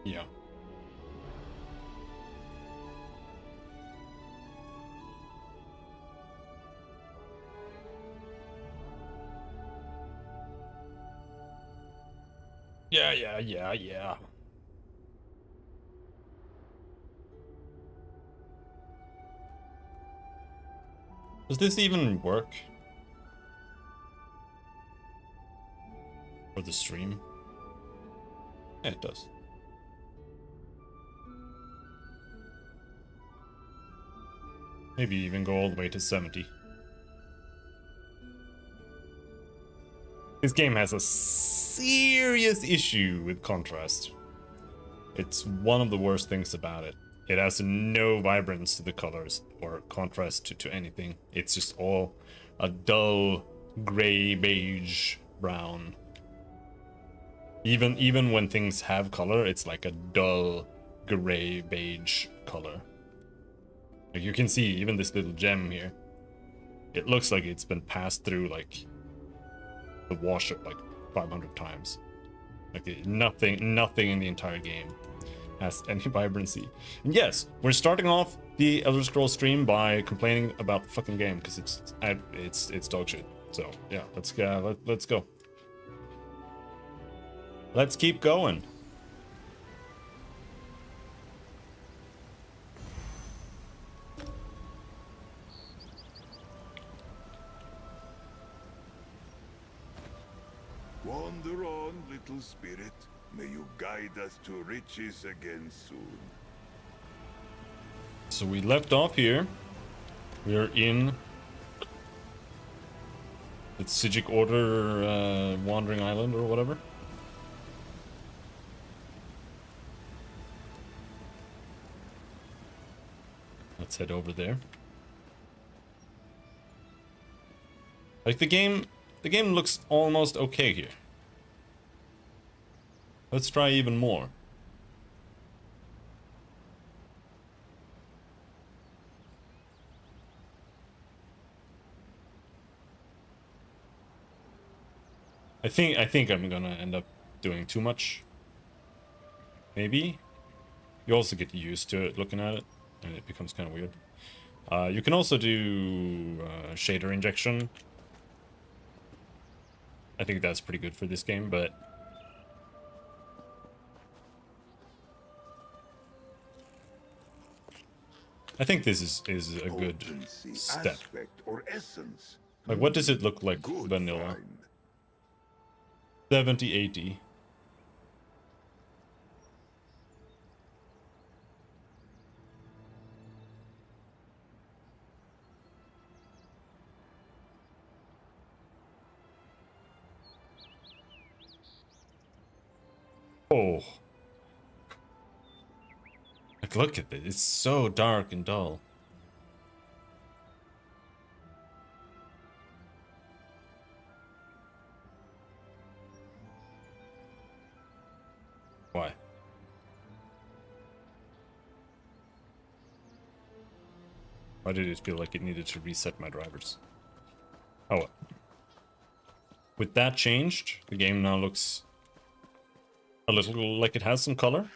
Yeah. Yeah. Does this even work for the stream? Yeah, it does. Maybe even go all the way to 70. This game has a serious issue with contrast. It's one of the worst things about it. It has no vibrance to the colors or contrast to anything. It's just all a dull gray, beige, brown. Even when things have color, it's like a dull gray, beige color. Like you can see even this little gem here. It looks like it's been passed through like the washer like 500 times. Like nothing in the entire game has any vibrancy. And yes, we're starting off the Elder Scrolls stream by complaining about the fucking game because it's dog shit. So yeah, let's go. Let's keep going. Wander on, little spirit. May you guide us to riches again soon. So we left off here. We're in the Psijic Order Wandering Island or whatever. Let's head over there. Like the game looks almost okay here. Let's try even more. I think I'm gonna end up doing too much. Maybe. You also get used to it looking at it, and it becomes kind of weird. You can also do shader injection. I think that's pretty good for this game, but I think this is a good Potency, step. aspect, or essence. Like, what does it look like Good vanilla? find. 70, 80. Oh. Like, look at it. It's so dark and dull. Why? Why did it feel like it needed to reset my drivers? Oh well. With that changed, the game now looks a little like it has some color.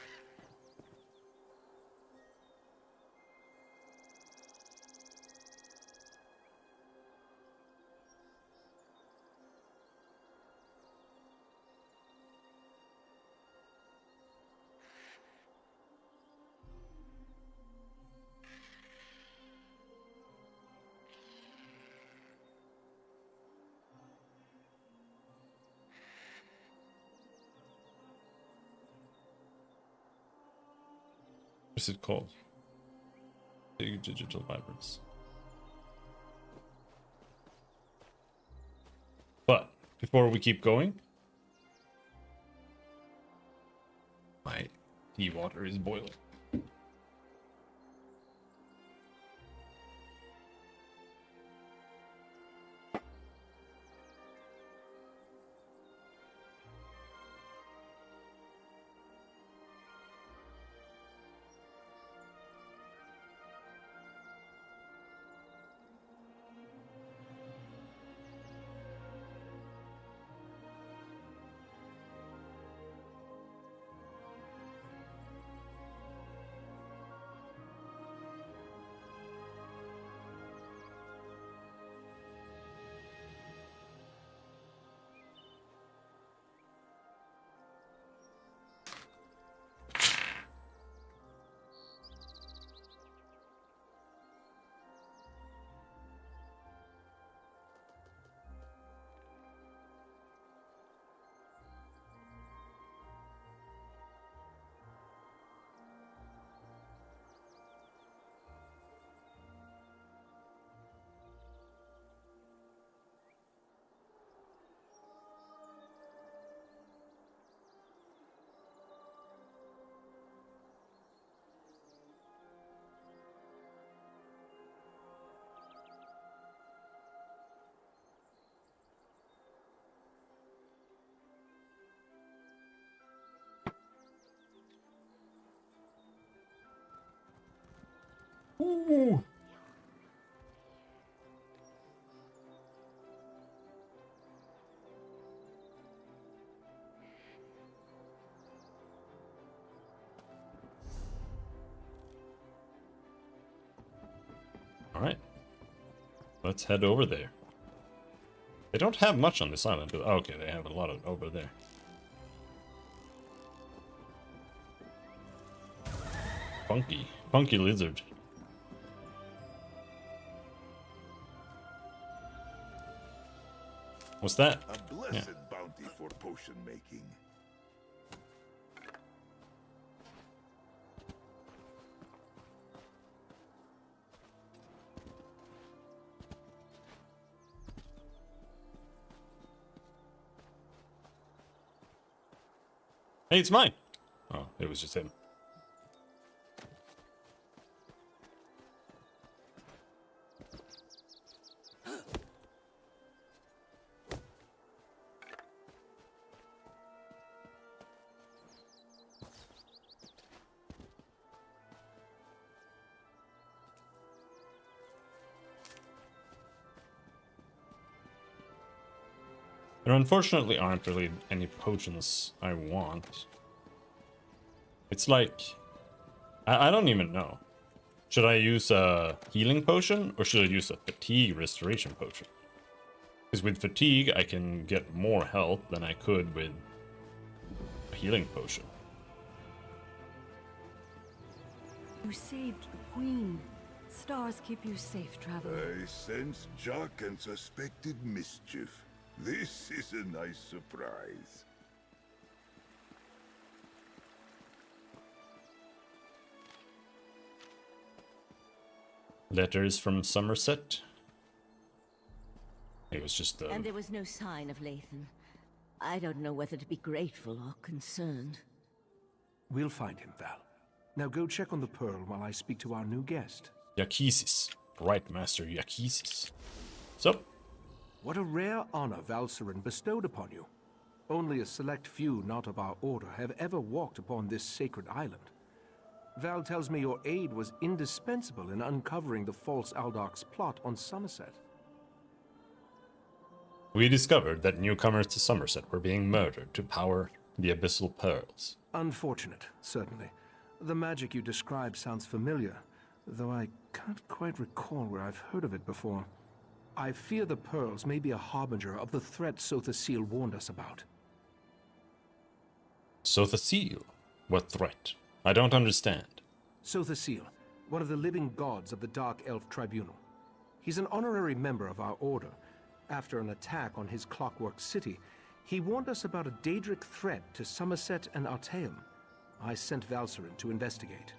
What's it called? Big digital vibrance. But before we keep going, my tea water is boiling. Ooh. All right. Let's head over there. They don't have much on this island. Okay, they have a lot of over there. Funky lizard. What's that? A blessed bounty for potion making. Hey, it's mine. Oh, it was just him. There unfortunately aren't really any potions I want. It's like... I don't even know. Should I use a healing potion or should I use a fatigue restoration potion? Because with fatigue I can get more health than I could with a healing potion. You saved the Queen. Stars keep you safe, traveler. I sense Jock and suspected mischief. This is a nice surprise. Letters from Somerset. It was just And there was no sign of Lathan. I don't know whether to be grateful or concerned. We'll find him, Val. Now go check on the pearl while I speak to our new guest. Yakisis. Right, Master Yakisis. So, What a rare honor Valcerin bestowed upon you. Only a select few not of our order have ever walked upon this sacred island. Val tells me your aid was indispensable in uncovering the false Aldark's plot on Somerset. we discovered that newcomers to Somerset were being murdered to power the Abyssal Pearls. Unfortunate, certainly. The magic you describe sounds familiar, though I can't quite recall where I've heard of it before. I fear the pearls may be a harbinger of the threat Sotha Seal warned us about. Sotha Seal? What threat? I don't understand. Sotha Seal, one of the living gods of the Dark Elf Tribunal. He's an honorary member of our order. After an attack on his Clockwork City, he warned us about a Daedric threat to Somerset and Artaeum. I sent Valcerin to investigate.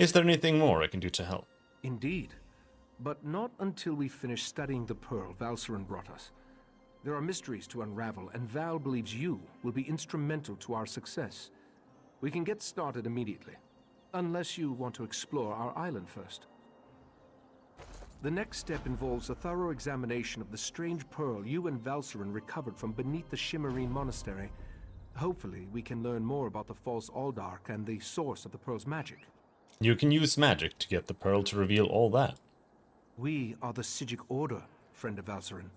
Is there anything more I can do to help? Indeed. But not until we finish studying the pearl Valcerin brought us. There are mysteries to unravel, and Val believes you will be instrumental to our success. We can get started immediately, unless you want to explore our island first. The next step involves a thorough examination of the strange pearl you and Valcerin recovered from beneath the Shimmerine Monastery. Hopefully, we can learn more about the false Aldark and the source of the pearl's magic. You can use magic to get the pearl to reveal all that. We are the Psijic Order, friend of Valcerin.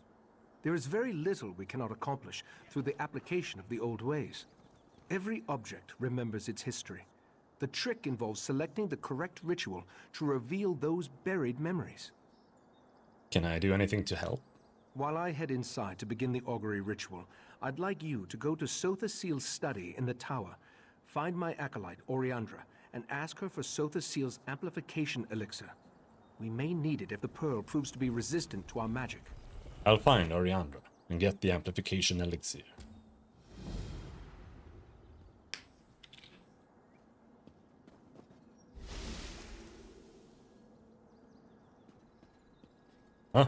There is very little we cannot accomplish through the application of the old ways. Every object remembers its history. The trick involves selecting the correct ritual to reveal those buried memories. Can I do anything to help? While I head inside to begin the augury ritual, I'd like you to go to Sotha Seal's study in the tower, find my acolyte, Oriandra, and ask her for Sotha Seal's amplification elixir. We may need it if the pearl proves to be resistant to our magic. I'll find Oriandra and get the amplification elixir. Huh?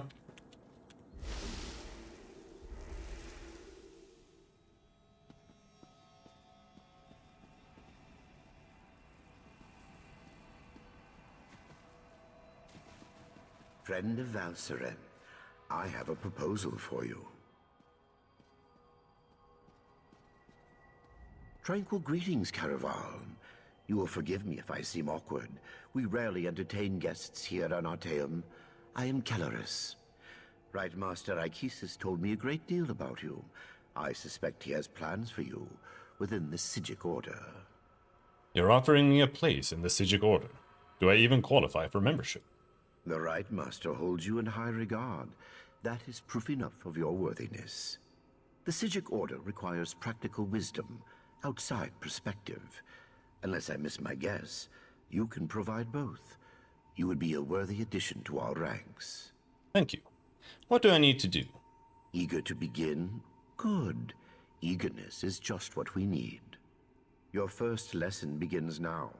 Friend of Valseren, I have a proposal for you. Tranquil greetings, Caraval. You will forgive me if I seem awkward. We rarely entertain guests here on Artaeum. I am Kelleris. Right Master Ikisis told me a great deal about you. I suspect he has plans for you within the Psijic Order. You're offering me a place in the Psijic Order. Do I even qualify for membership? The Right Master holds you in high regard. That is proof enough of your worthiness. The Psijic Order requires practical wisdom, outside perspective. Unless I miss my guess, you can provide both. You would be a worthy addition to our ranks. Thank you. What do I need to do? Eager to begin? Good. Eagerness is just what we need. Your first lesson begins now.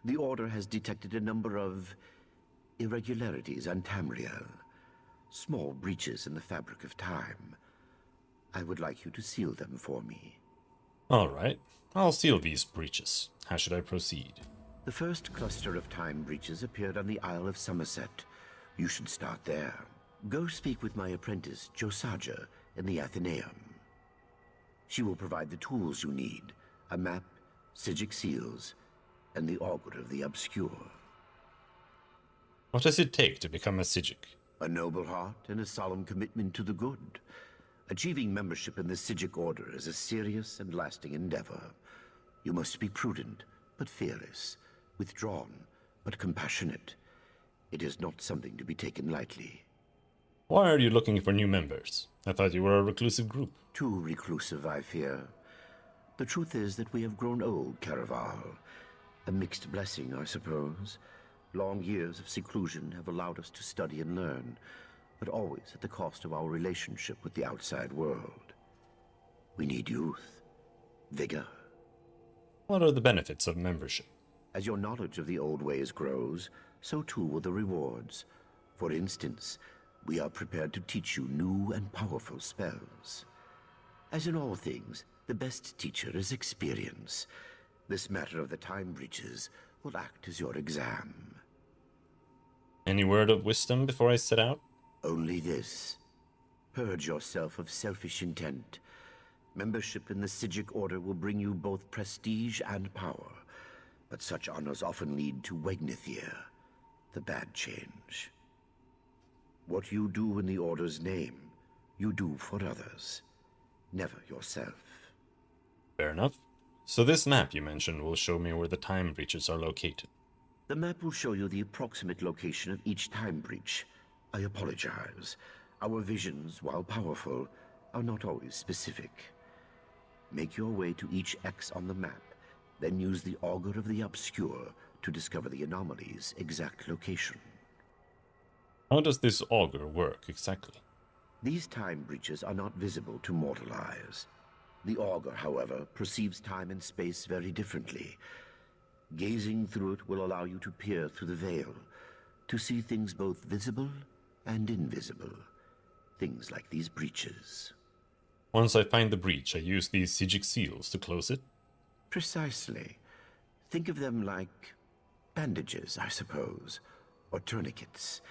The Order has detected a number of irregularities on Tamriel. Small breaches in the fabric of time. I would like you to seal them for me. All right. I'll seal these breaches. How should I proceed? The first cluster of time breaches appeared on the Isle of Somerset. You should start there. Go speak with my apprentice, Josaja, in the Athenaeum. She will provide the tools you need, a map, Psijic seals, and the Augur of the Obscure. What does it take to become a Psijic? A noble heart and a solemn commitment to the good. Achieving membership in the Psijic Order is a serious and lasting endeavor. You must be prudent, but fearless, withdrawn, but compassionate. It is not something to be taken lightly. Why are you looking for new members? I thought you were a reclusive group. Too reclusive, I fear. The truth is that we have grown old, Caraval. A mixed blessing, I suppose. Long years of seclusion have allowed us to study and learn, but always at the cost of our relationship with the outside world. We need youth, vigor. What are the benefits of membership? As your knowledge of the old ways grows, so too will the rewards. For instance, we are prepared to teach you new and powerful spells. As in all things, the best teacher is experience. This matter of the time breaches will act as your exam. Any word of wisdom before I set out? Only this. Purge yourself of selfish intent. Membership in the Psijic Order will bring you both prestige and power, but such honors often lead to Wegnithir, the bad change. What you do in the Order's name, you do for others, never yourself. Fair enough. So this map you mentioned will show me where the time breaches are located. The map will show you the approximate location of each time breach. I apologize. Our visions, while powerful, are not always specific. Make your way to each X on the map, then use the Augur of the Obscure to discover the anomaly's exact location. How does this augur work exactly? These time breaches are not visible to mortal eyes. The Augur, however, perceives time and space very differently. Gazing through it will allow you to peer through the veil, to see things both visible and invisible. Things like these breaches. Once I find the breach, I use these Psijic seals to close it? Precisely. Think of them like bandages, I suppose, or tourniquets.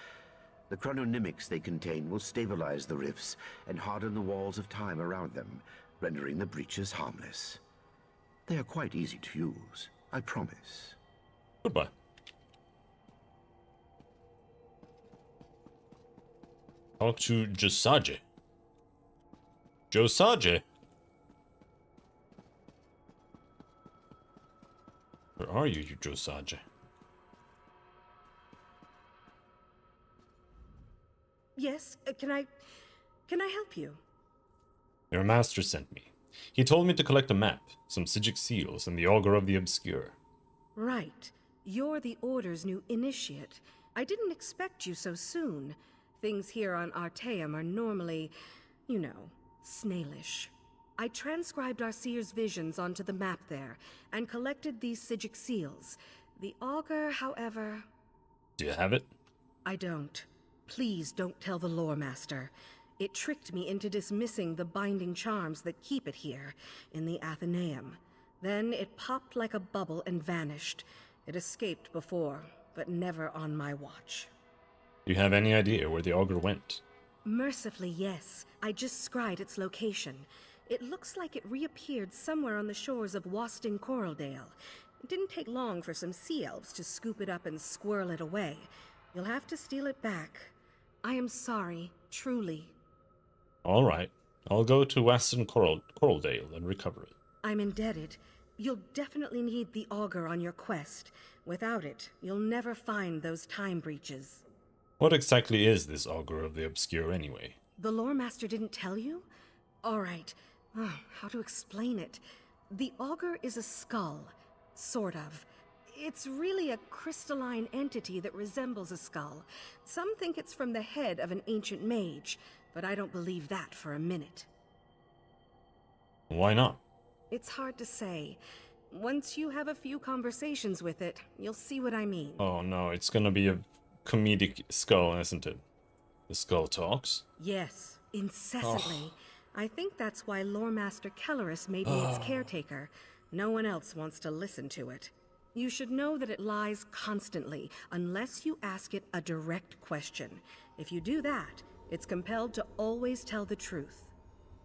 The chrononymics they contain will stabilize the rifts and harden the walls of time around them, rendering the breaches harmless. They are quite easy to use, I promise. Goodbye. Talk to Josaja. Josaja? Where are you, Josaja? Yes, can I help you? Your master sent me. He told me to collect a map, some Psijic seals, and the Augur of the Obscure. Right. You're the Order's new initiate. I didn't expect you so soon. Things here on Artaeum are normally, you know, snailish. I transcribed our seer's visions onto the map there, and collected these Psijic seals. The Augur, however... Do you have it? I don't. Please don't tell the Lore Master. It tricked me into dismissing the binding charms that keep it here, in the Athenaeum. Then it popped like a bubble and vanished. It escaped before, but never on my watch. Do you have any idea where the auger went? Mercifully, yes. I just scried its location. It looks like it reappeared somewhere on the shores of Wasting Coraldale. It didn't take long for some sea elves to scoop it up and squirrel it away. You'll have to steal it back. I am sorry, truly. All right. I'll go to Western Coraldale and recover it. I'm indebted. You'll definitely need the auger on your quest. Without it, you'll never find those time breaches. What exactly is this Augur of the Obscure anyway? The Lore Master didn't tell you? All right. How to explain it? The auger is a skull. Sort of. It's really a crystalline entity that resembles a skull. Some think it's from the head of an ancient mage, but I don't believe that for a minute. Why not? It's hard to say. Once you have a few conversations with it, you'll see what I mean. Oh no, it's gonna be a comedic skull, isn't it? The skull talks? Yes, incessantly. I think that's why Lore Master Kellerus made me its caretaker. No one else wants to listen to it. You should know that it lies constantly, unless you ask it a direct question. If you do that, it's compelled to always tell the truth.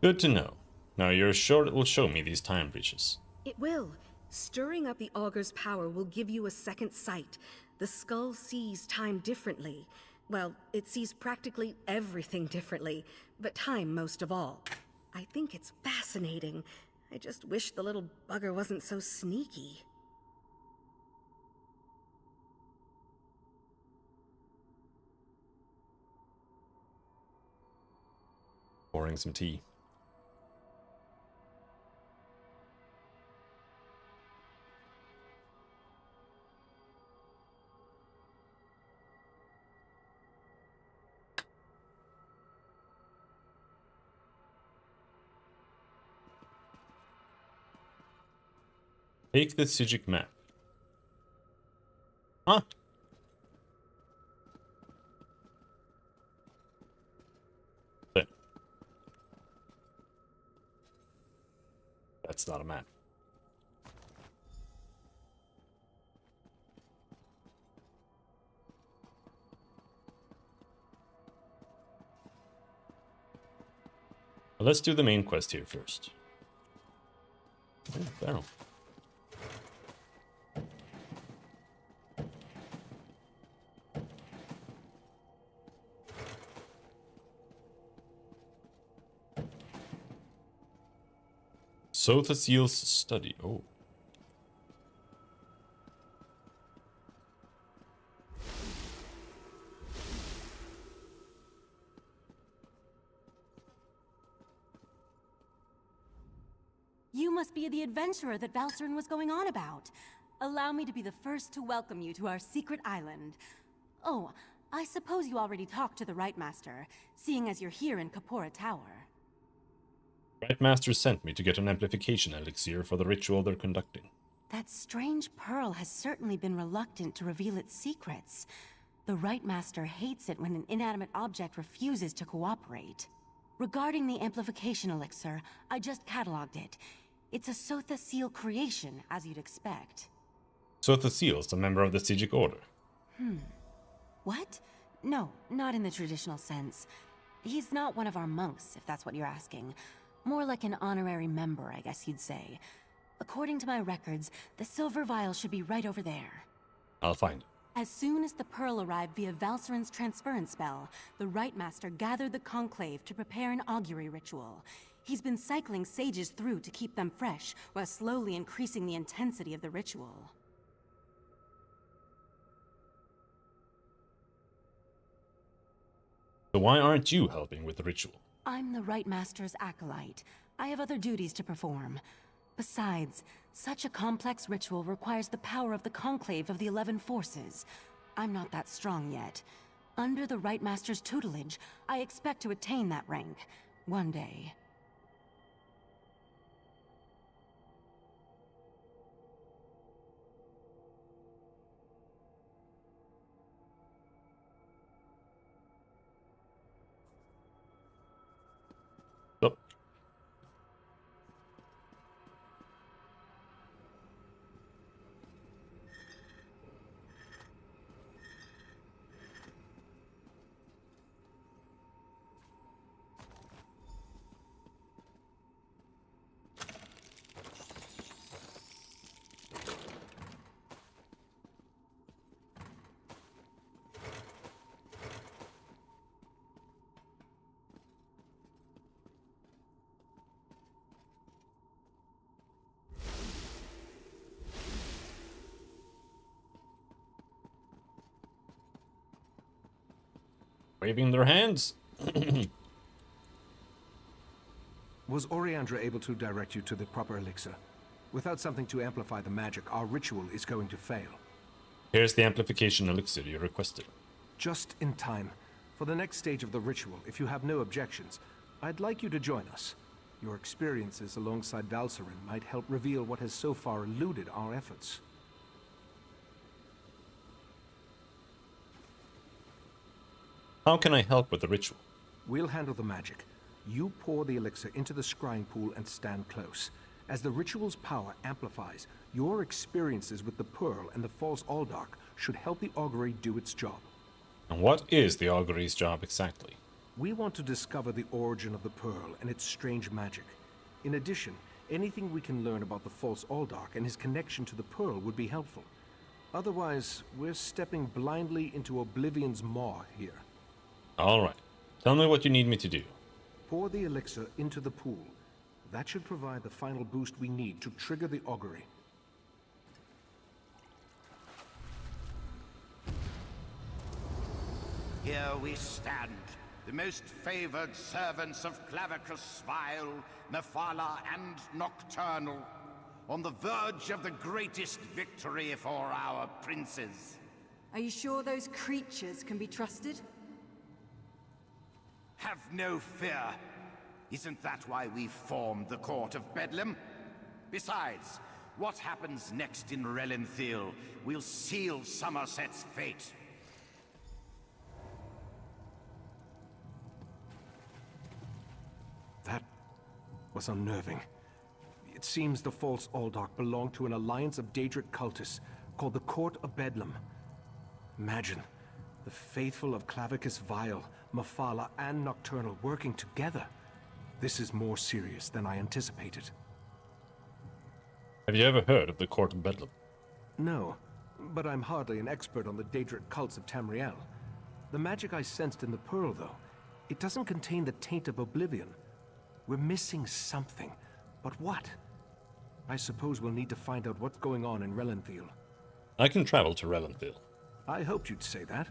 Good to know. Now you're sure it will show me these time breaches? It will. Stirring up the auger's power will give you a second sight. The skull sees time differently. Well, it sees practically everything differently, but time most of all. I think it's fascinating. I just wish the little bugger wasn't so sneaky. Pouring some tea. Take the Sijic map. Huh? But that's not a map. Well, let's do the main quest here first. Oh, barrel. Sothasil's study. Oh. You must be the adventurer that Valseren was going on about. Allow me to be the first to welcome you to our secret island. Oh, I suppose you already talked to the Rite Master, seeing as you're here in Kapora Tower. Rite Master sent me to get an amplification elixir for the ritual they're conducting. That strange pearl has certainly been reluctant to reveal its secrets. The Rite Master hates it when an inanimate object refuses to cooperate. Regarding the amplification elixir, I just cataloged it. It's a Sothasil creation, as you'd expect. Sothasil's a member of the Sijic Order. What? No, not in the traditional sense. He's not one of our monks, if that's what you're asking. More like an honorary member, I guess you'd say. According to my records, the silver vial should be right over there. I'll find it. As soon as the pearl arrived via Valseren's transference spell, the Rite Master gathered the Conclave to prepare an augury ritual. He's been cycling sages through to keep them fresh, while slowly increasing the intensity of the ritual. So why aren't you helping with the ritual? I'm the Rite Master's acolyte. I have other duties to perform. Besides, such a complex ritual requires the power of the Conclave of the 11 Forces. I'm not that strong yet. Under the Rite Master's tutelage, I expect to attain that rank. One day. waving their hands. Was Oriandra able to direct you to the proper elixir? Without something to amplify the magic, our ritual is going to fail. Here's the amplification elixir you requested. Just in time. For the next stage of the ritual, if you have no objections, I'd like you to join us. Your experiences alongside Valsarin might help reveal what has so far eluded our efforts. How can I help with the ritual? We'll handle the magic. You pour the elixir into the scrying pool and stand close. As the ritual's power amplifies, your experiences with the Pearl and the False Aldark should help the augury do its job. And what is the augury's job exactly? We want to discover the origin of the Pearl and its strange magic. In addition, anything we can learn about the False Aldark and his connection to the Pearl would be helpful. Otherwise, we're stepping blindly into Oblivion's maw here. Alright. Tell me what you need me to do. Pour the elixir into the pool. That should provide the final boost we need to trigger the augury. Here we stand, the most favored servants of Clavicus Vile, Mephala, and Nocturnal, on the verge of the greatest victory for our princes. Are you sure those creatures can be trusted? Have no fear. Isn't that why we formed the Court of Bedlam? Besides, what happens next in Relenthil will seal Somerset's fate. That was unnerving. It seems the False Aldark belonged to an alliance of Daedric cultists called the Court of Bedlam. Imagine, the faithful of Clavicus Vile, Mephala, and Nocturnal working together. This is more serious than I anticipated. Have you ever heard of the Court of Bedlam? No, but I'm hardly an expert on the Daedric cults of Tamriel. The magic I sensed in the Pearl, though, it doesn't contain the taint of Oblivion. We're missing something, but what? I suppose we'll need to find out what's going on in Relenthil. I can travel to Relenthil. I hoped you'd say that.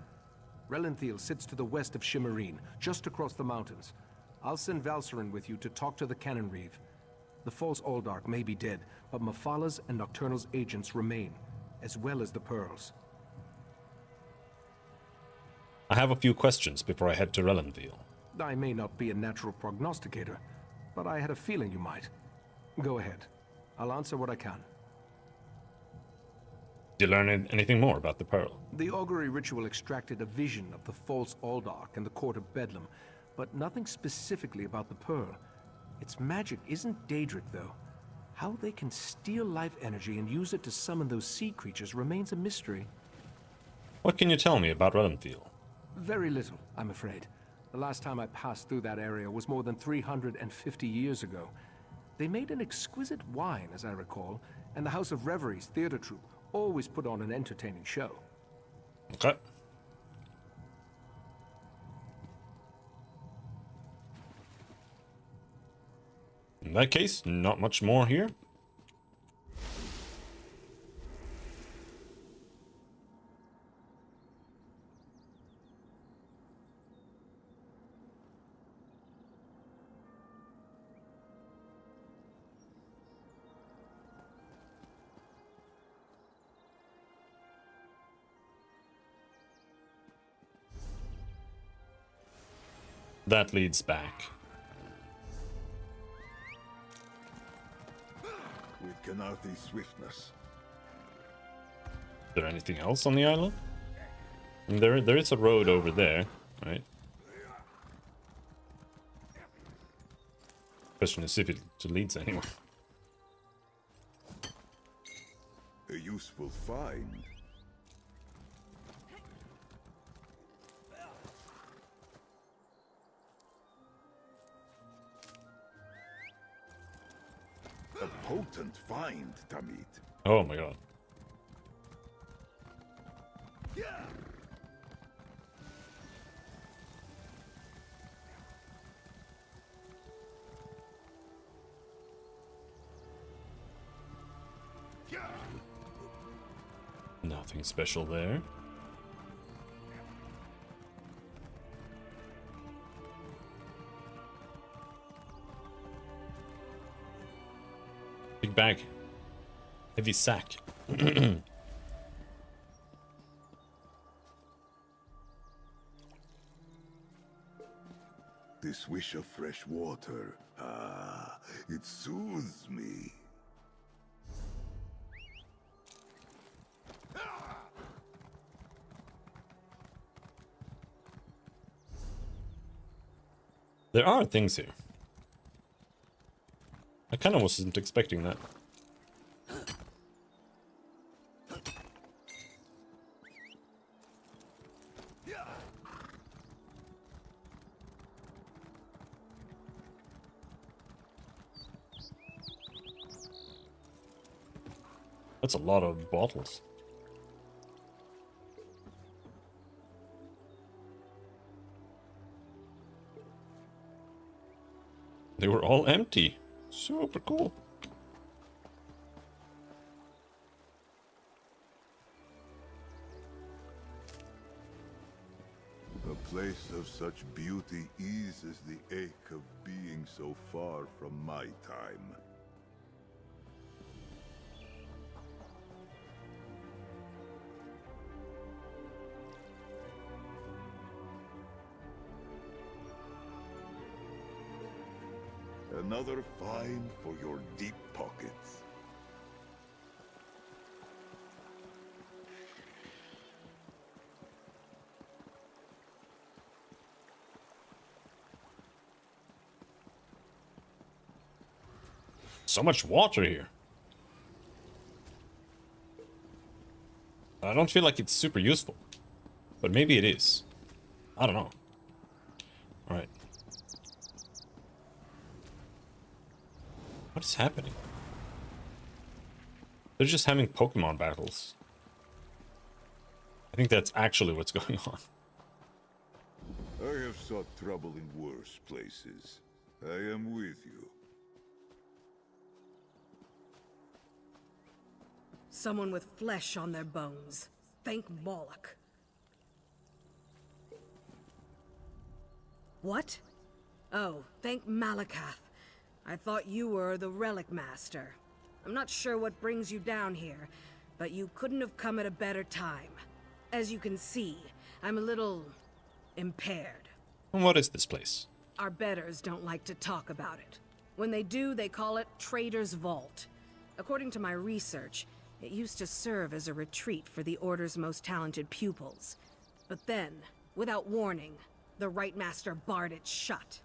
Relenthil sits to the west of Shimmerine, just across the mountains. I'll send Valsarin with you to talk to the Cannon Reeve. The False Aldark may be dead, but Mephala's and Nocturnal's agents remain, as well as the Pearls. I have a few questions before I head to Relenthil. I may not be a natural prognosticator, but I had a feeling you might. Go ahead. I'll answer what I can. Did you learn anything more about the Pearl? The augury ritual extracted a vision of the False Aldark and the Court of Bedlam, but nothing specifically about the Pearl. Its magic isn't Daedric, though. How they can steal life energy and use it to summon those sea creatures remains a mystery. What can you tell me about Relenthil? Very little, I'm afraid. The last time I passed through that area was more than 350 years ago. They made an exquisite wine, as I recall, and the House of Reveries theater troupe always put on an entertaining show. Okay. In that case, not much more here. That leads back. With Kanathi swiftness. Is there anything else on the island? And there is a road over there, right? Question is if it leads anywhere. A useful find. A potent find, Tamid. Oh my god. Nothing special there. bag. Heavy sack. The swish of fresh water. Ah, it soothes me. There are things here. I kind of wasn't expecting that. That's a lot of bottles. They were all empty. Super cool. A place of such beauty eases the ache of being so far from my time. Another find for your deep pockets. So much water here. I don't feel like it's super useful. But maybe it is. I don't know. Alright. What is happening? They're just having Pokemon battles. I think that's actually what's going on. I have sought trouble in worse places. I am with you. Someone with flesh on their bones. Thank Moloch. What? Oh, thank Malakath. I thought you were the Relic Master. I'm not sure what brings you down here, but you couldn't have come at a better time. As you can see, I'm a little impaired. And what is this place? Our betters don't like to talk about it. When they do, they call it Trader's Vault. According to my research, it used to serve as a retreat for the Order's most talented pupils. But then, without warning, the Rite Master barred it shut.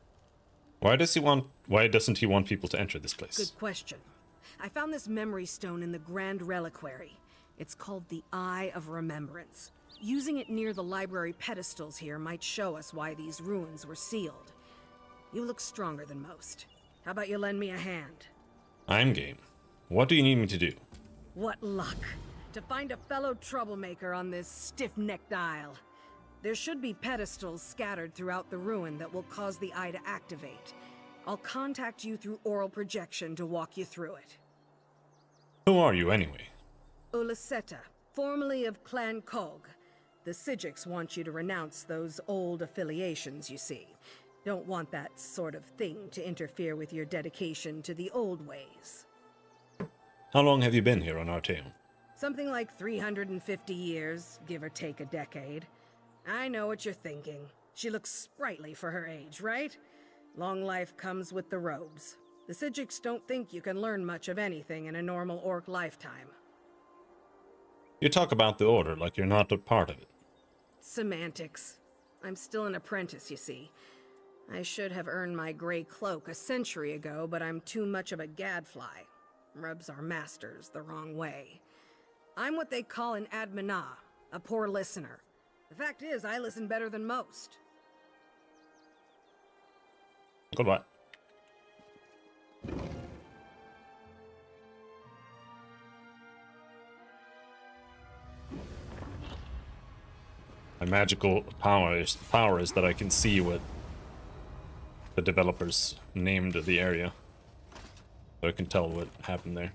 Why doesn't he want people to enter this place? Good question. I found this memory stone in the Grand Reliquary. It's called the Eye of Remembrance. Using it near the library pedestals here might show us why these ruins were sealed. You look stronger than most. How about you lend me a hand? I'm game. What do you need me to do? What luck. To find a fellow troublemaker on this stiff-necked isle. There should be pedestals scattered throughout the ruin that will cause the eye to activate. I'll contact you through oral projection to walk you through it. Who are you anyway? Ulaseta, formerly of Clan Kog. The Psijics want you to renounce those old affiliations, you see. Don't want that sort of thing to interfere with your dedication to the old ways. How long have you been here on Artaeum? Something like 350 years, give or take a decade. I know what you're thinking. She looks sprightly for her age, right? Long life comes with the robes. The Psijics don't think you can learn much of anything in a normal orc lifetime. You talk about the Order like you're not a part of it. Semantics. I'm still an apprentice, you see. I should have earned my gray cloak a century ago, but I'm too much of a gadfly. Rubs our masters the wrong way. I'm what they call an admina, a poor listener. The fact is, I listen better than most. Goodbye. My magical power is that I can see what the developers named the area. So I can tell what happened there.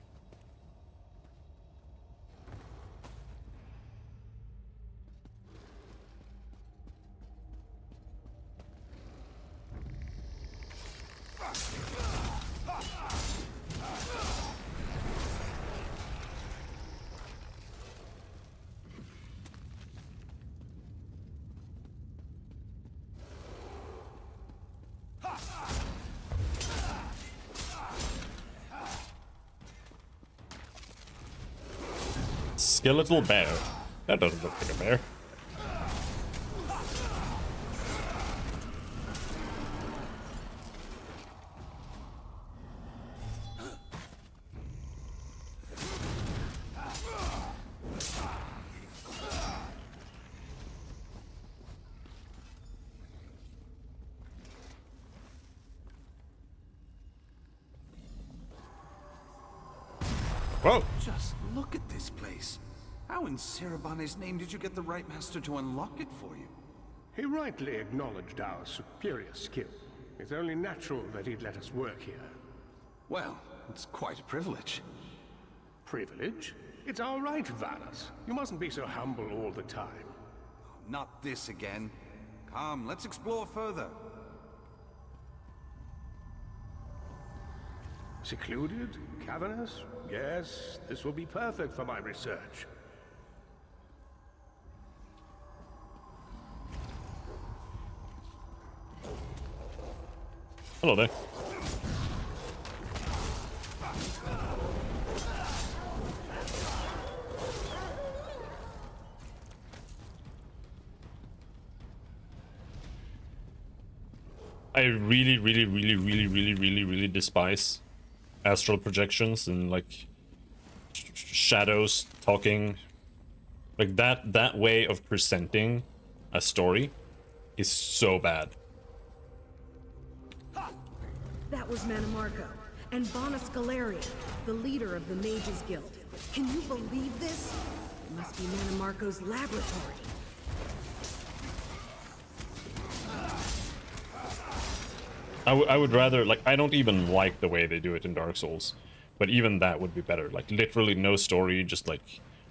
Skeletal bear. That doesn't look like a bear. Whoa! Just look at this place. How in Sarabane's name did you get the right master to unlock it for you? He rightly acknowledged our superior skill. It's only natural that he'd let us work here. Well, it's quite a privilege. Privilege? It's our right, Valas. You mustn't be so humble all the time. Not this again. Come, let's explore further. Secluded? Cavernous? Yes, this will be perfect for my research. Hello there. I really despise astral projections and like shadows talking. Like that way of presenting a story is so bad. That was Manamarco, and Bonus Galarian, the leader of the Mages Guild. Can you believe this? It must be Manamarco's laboratory. I would rather, like, I don't even like the way they do it in Dark Souls, but even that would be better. Like, literally no story, just like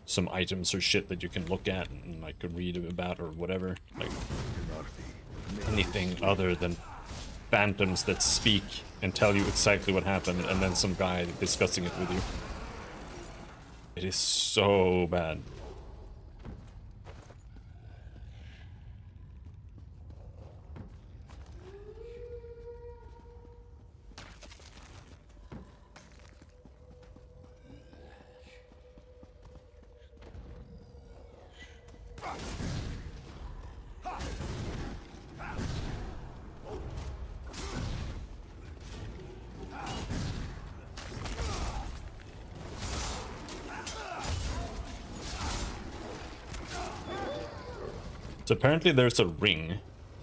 some items or shit that you can look at and like read about or whatever. Like anything other than phantoms that speak and tell you exactly what happened and then some guy discussing it with you. It is so bad. So apparently there's a ring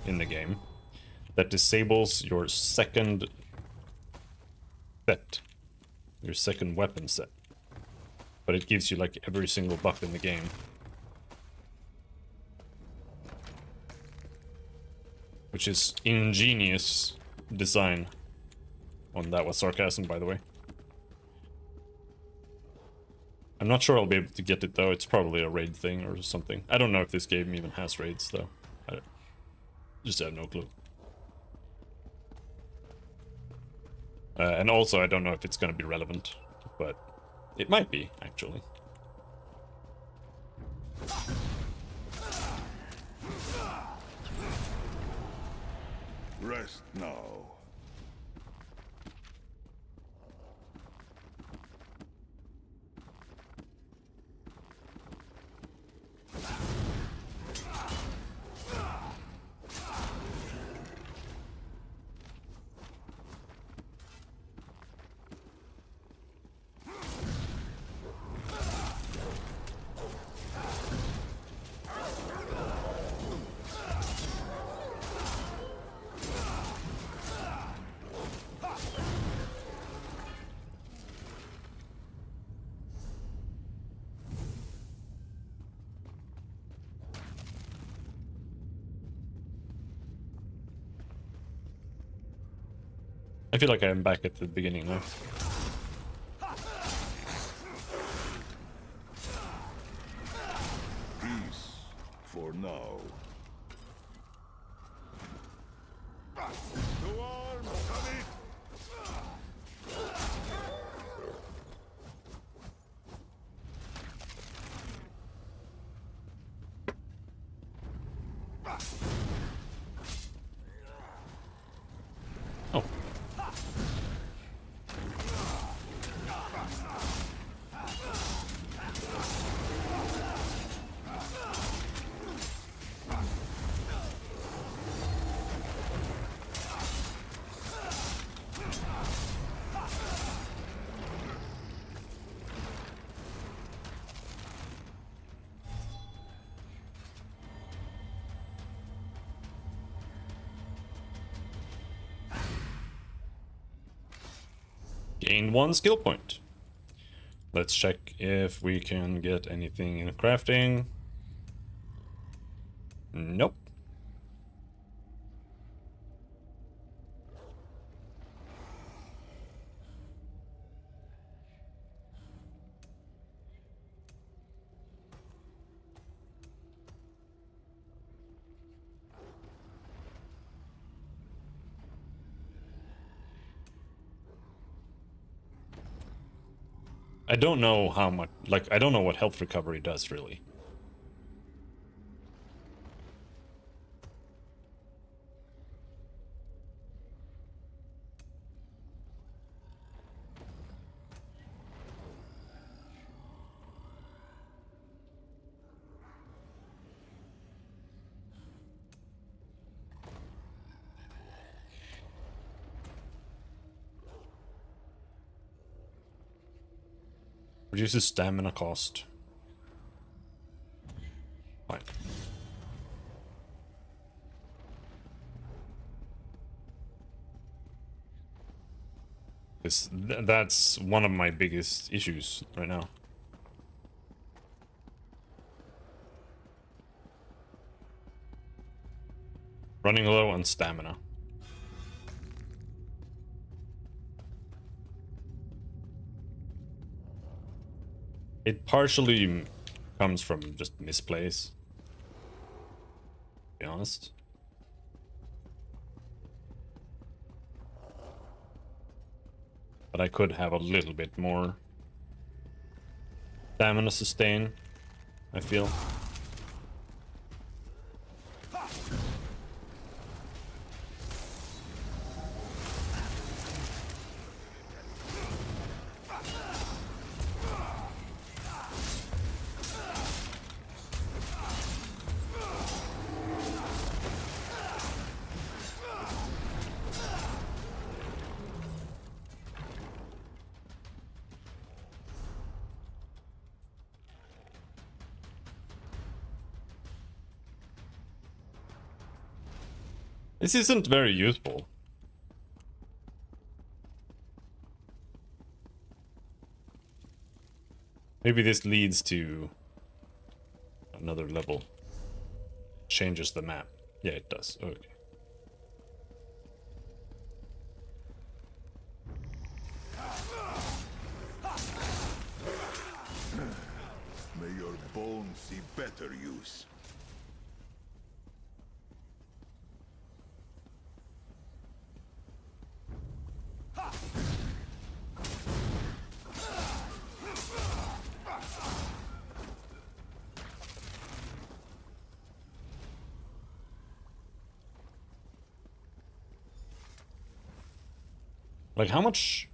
in the game that disables your second set, your second weapon set, but it gives you like every single buff in the game. Which is ingenious design. That was sarcasm, by the way. I'm not sure I'll be able to get it though. It's probably a raid thing or something. I don't know if this game even has raids though. I just have no clue. And also I don't know if it's gonna be relevant, but it might be actually. Rest now. I feel like I'm back at the beginning now. Peace for now. Go on, Tommy. Oh. Gained 1 skill point. Let's check if we can get anything in crafting. Nope. I don't know how much, like, I don't know what health recovery does, really. Reduces stamina cost. Fine. That's one of my biggest issues right now. Running low on stamina. It partially comes from just misplays, to be honest. But I could have a little bit more stamina sustain, I feel. This isn't very useful. Maybe this leads to another level. Changes the map. Yeah, it does. Okay. May your bones see better use. Like, how much?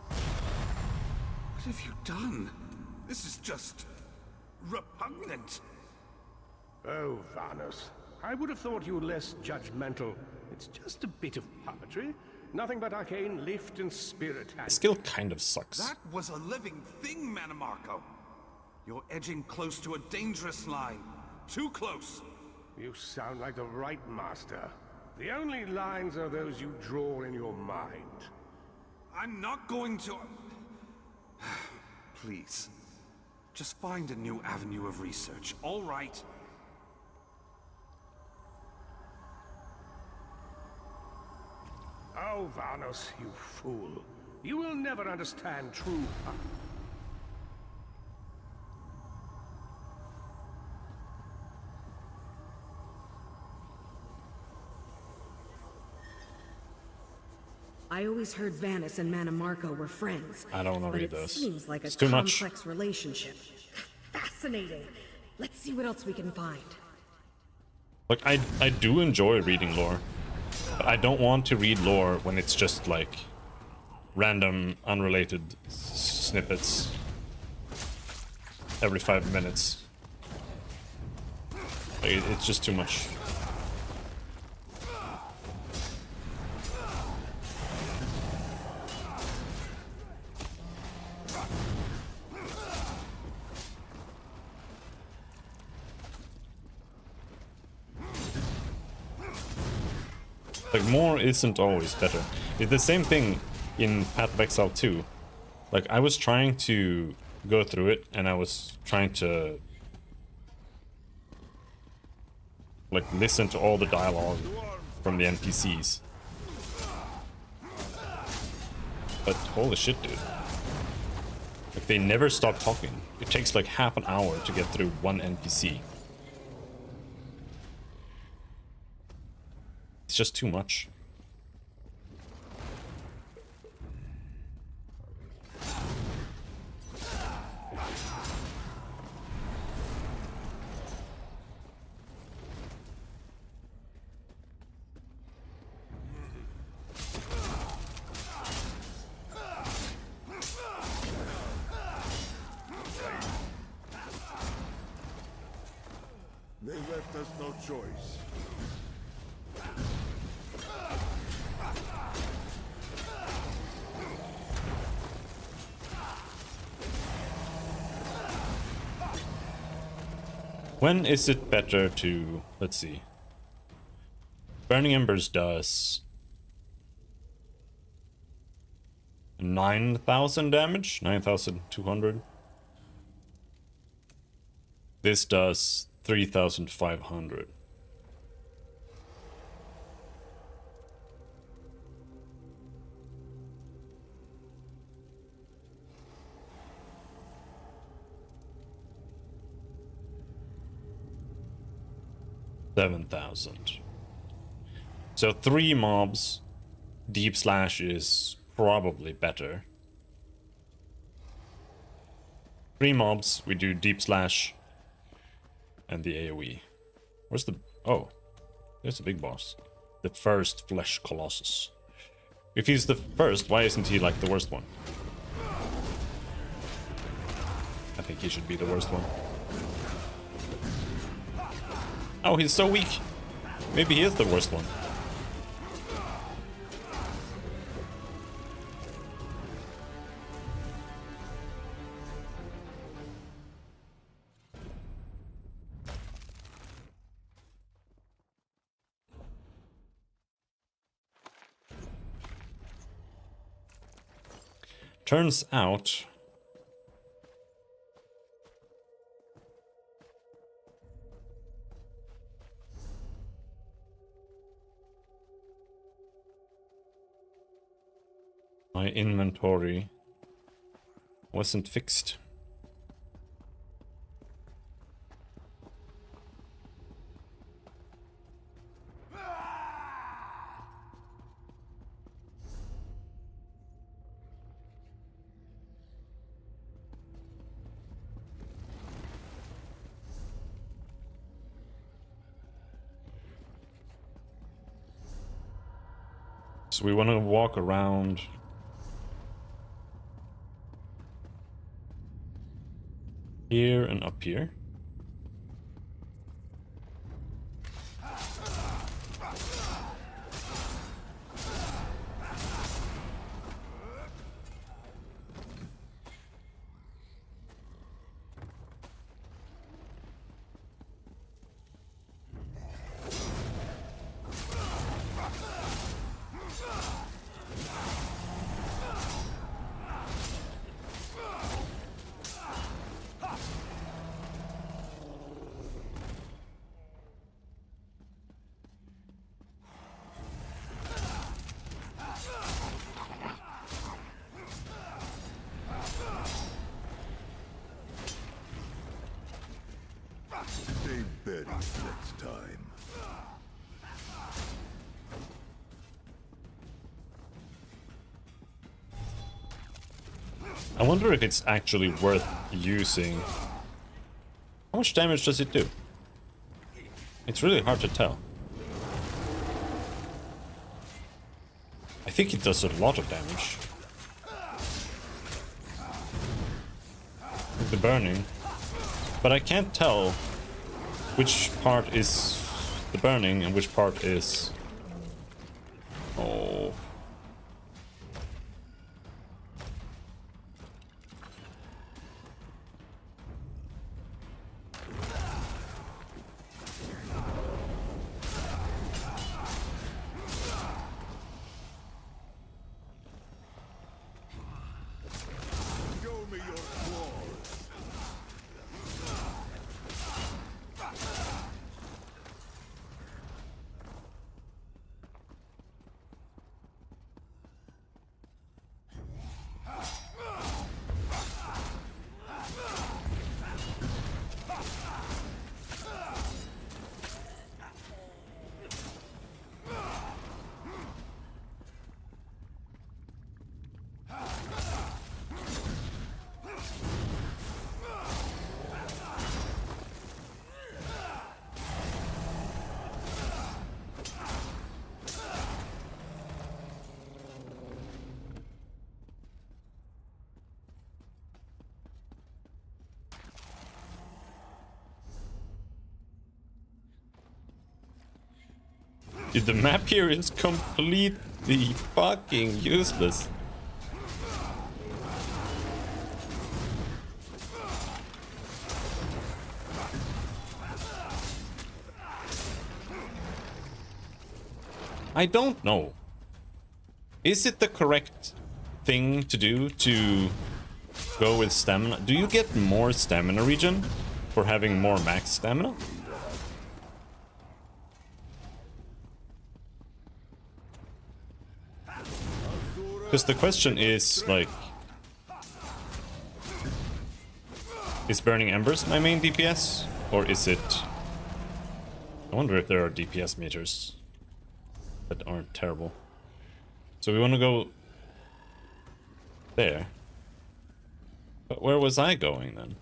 What have you done? This is just repugnant. Oh, Varnus. I would have thought you less judgmental. It's just a bit of puppetry. Nothing but arcane lift and spirit. The skill kind of sucks. That was a living thing, Mannimarco. You're edging close to a dangerous line. Too close. You sound like the right master. The only lines are those you draw in your mind. I'm not going to... Please. Just find a new avenue of research, all right? Oh, Varnus, you fool. You will never understand true power. I always heard Vanus and Mannimarco were friends. I don't want to read but it this. Seems like a It's too much. complex relationship. Fascinating. Let's see what else we can find. Like, I do enjoy reading lore, but I don't want to read lore when it's just like random, unrelated snippets every 5 minutes. Like, it's just too much. Like, more isn't always better. It's the same thing in Path of Exile 2. Like, I was trying to go through it, and I was trying to like listen to all the dialogue from the NPCs. But holy shit, dude. Like, they never stop talking. It takes like half an hour to get through one NPC. It's just too much. They left us no choice. When is it better to... let's see. Burning Embers does 9,000 damage? 9,200. This does 3,500. $7,000. So 3 mobs, Deep Slash is probably better. 3 mobs, we do Deep Slash and the AoE. Where's the... oh, there's the big boss. The first Flesh Colossus. If he's the first, why isn't he like the worst one? I think he should be the worst one. Oh, he's so weak. Maybe he is the worst one. Turns out... my inventory wasn't fixed. So we want to walk around. Here and up here. Stay better next time. I wonder if it's actually worth using. How much damage does it do? It's really hard to tell. I think it does a lot of damage. With the burning. But I can't tell which part is the burning and which part is... oh... Dude, the map here is completely fucking useless. I don't know. Is it the correct thing to do to go with stamina? Do you get more stamina regen for having more max stamina? Because the question is, like, is Burning Embers my main DPS? Or is it... I wonder if there are DPS meters that aren't terrible. So we want to go there. But where was I going then?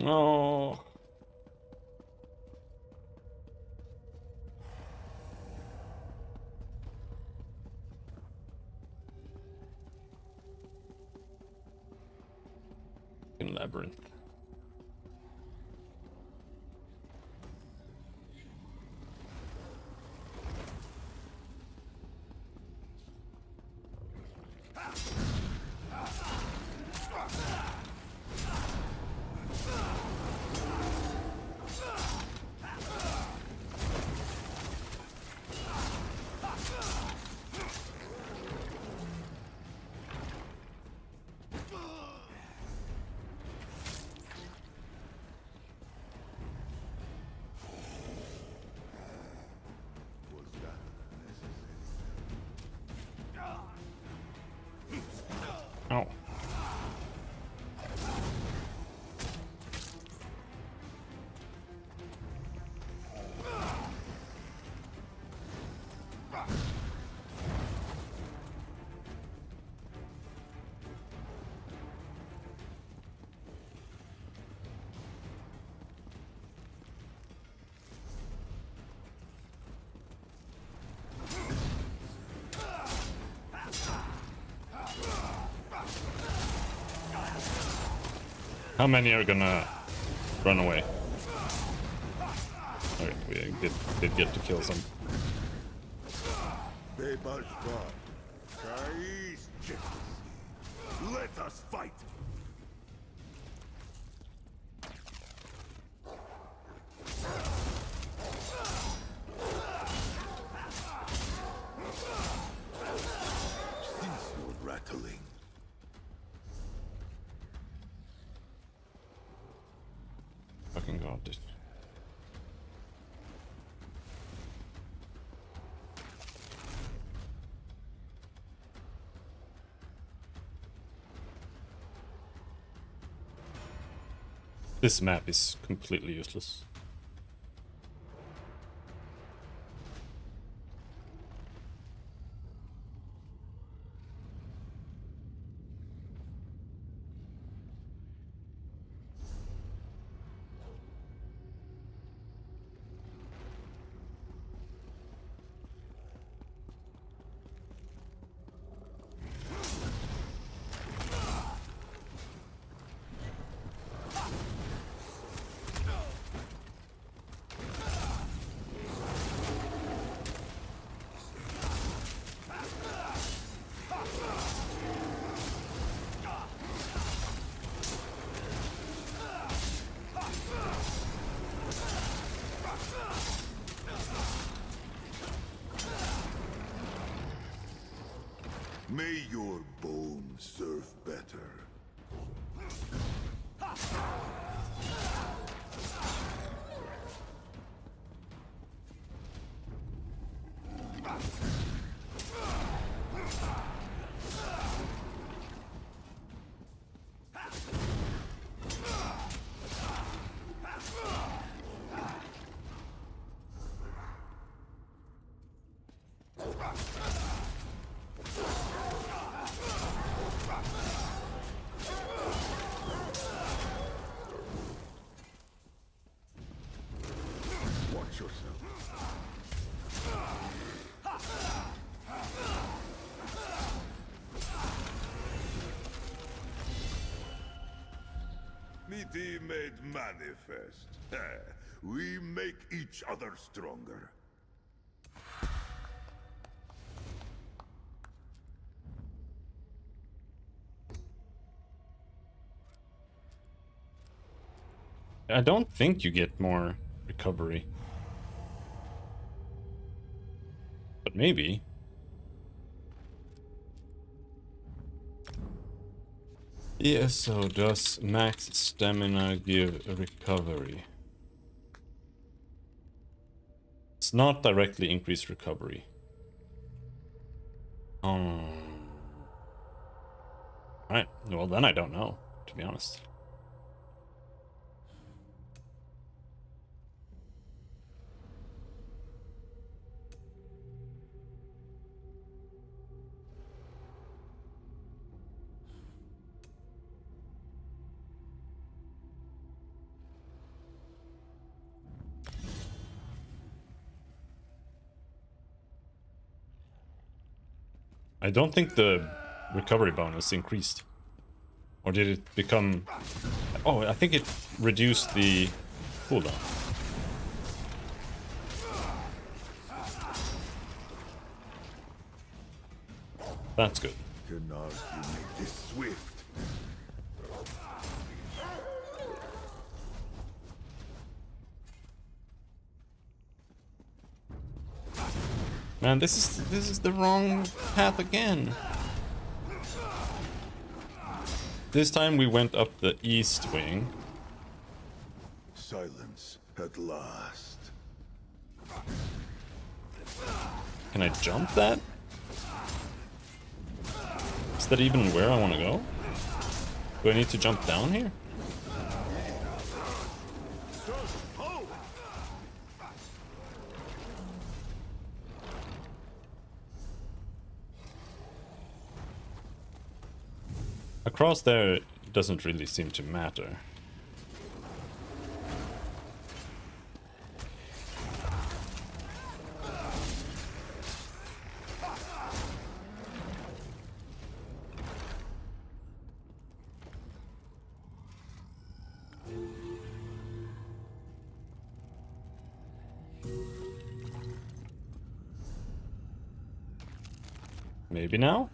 Oh. In Labyrinth. Ow. How many are gonna run away? Okay, we did get to kill some. Let us fight! Cease your rattling. Fucking god, dude. This map is completely useless. May your bones serve better. Watch yourself. Meaty made manifest. We make each other stronger. I don't think you get more recovery. But maybe. ESO does max stamina give a recovery? It's not directly increased recovery. Alright, well then I don't know, to be honest. I don't think the recovery bonus increased. Or did it become... Oh, I think it reduced the cooldown. That's good. Cannot you make this swift? Man, this is the wrong path again. This time we went up the east wing. Silence at last. Can I jump that? Is that even where I want to go? Do I need to jump down here? Across there doesn't really seem to matter. Maybe now?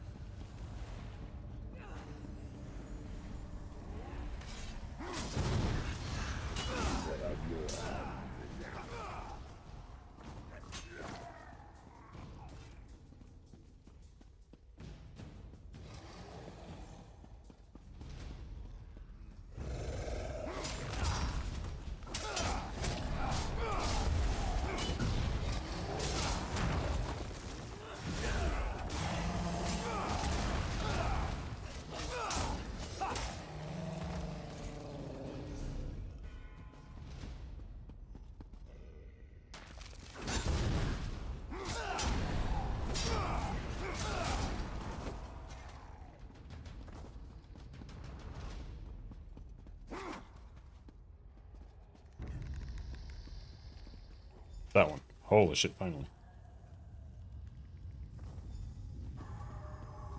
That one. Holy shit, finally.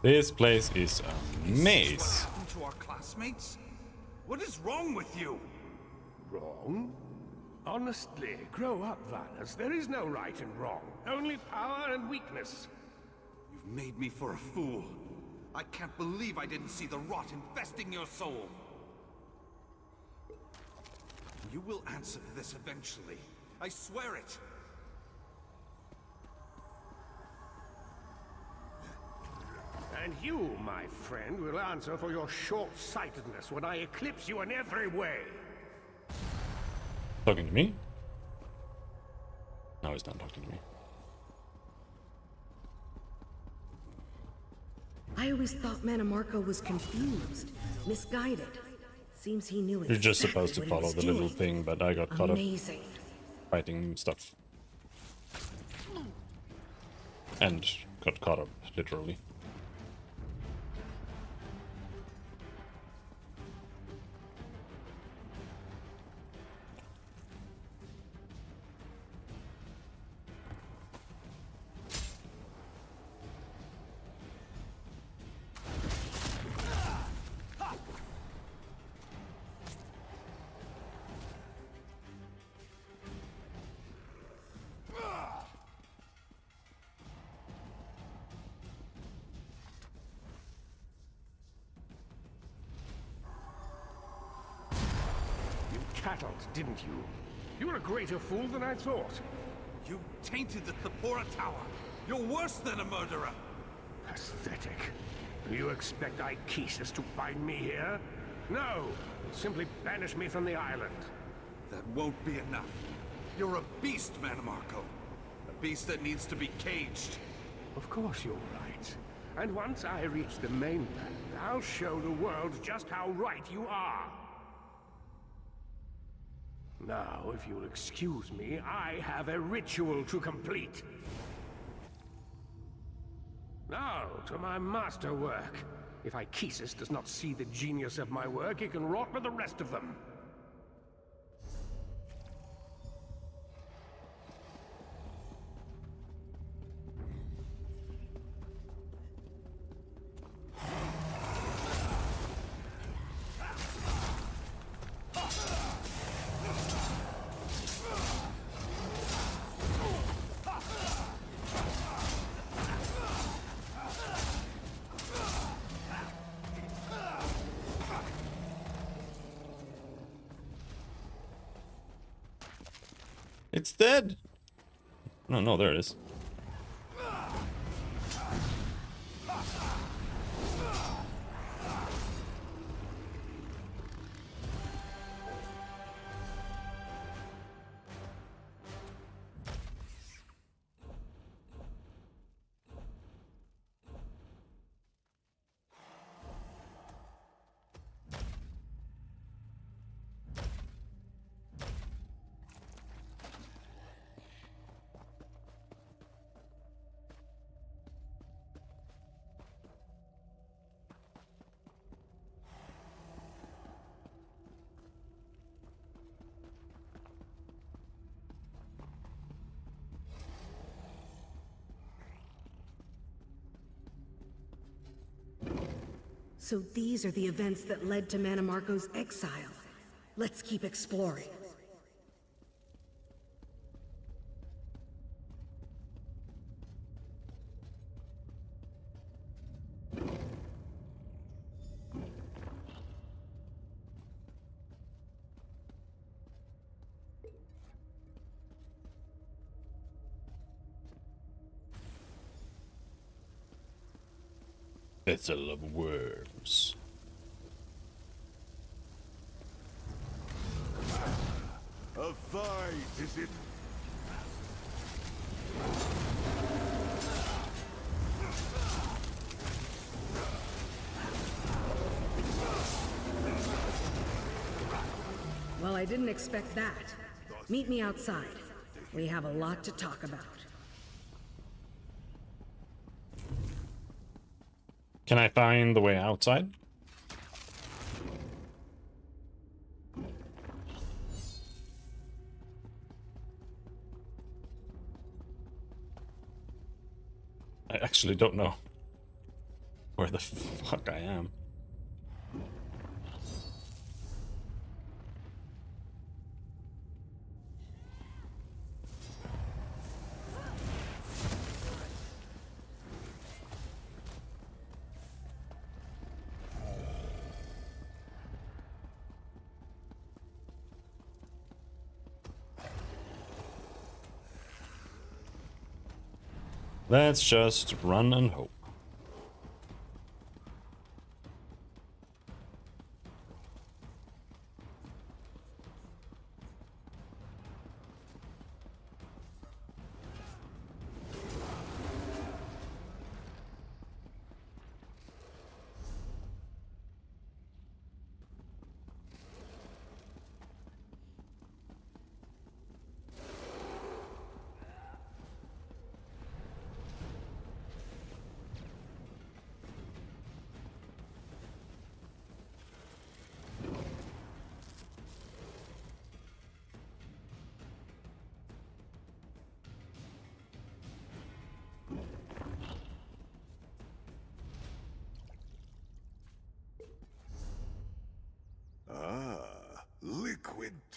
This place is a maze. To our classmates? What is wrong with you? Wrong? Honestly, grow up, Vanus. There is no right and wrong. Only power and weakness. You've made me for a fool. I can't believe I didn't see the rot infesting your soul. You will answer for this eventually. I swear it. And you, my friend, will answer for your short-sightedness when I eclipse you in every way. Talking to me? No, he's not talking to me. I always thought Mannimarco was confused, misguided. Seems he knew You're just exactly supposed to what he follow was the little doing. thing, but I got caught up Amazing. fighting stuff. And got caught up, literally. Tattled, didn't you? You were a greater fool than I thought. You tainted the Thapora Tower. You're worse than a murderer. Pathetic. Do you expect Ichesis to bind me here? No! Simply banish me from the island. That won't be enough. You're a beast, Mannimarco. A beast that needs to be caged. Of course you're right. And once I reach the mainland, I'll show the world just how right you are. Now, if you'll excuse me, I have a ritual to complete. Now, to my masterwork. If Ichesis does not see the genius of my work, he can rot with the rest of them. It's dead! No, no, there it is. So these are the events that led to Mannimarco's exile. Let's keep exploring. Vessel of Worms. A fight, is it? Well, I didn't expect that. Meet me outside. We have a lot to talk about. Can I find the way outside? I actually don't know where the fuck I am. Let's just run and hope.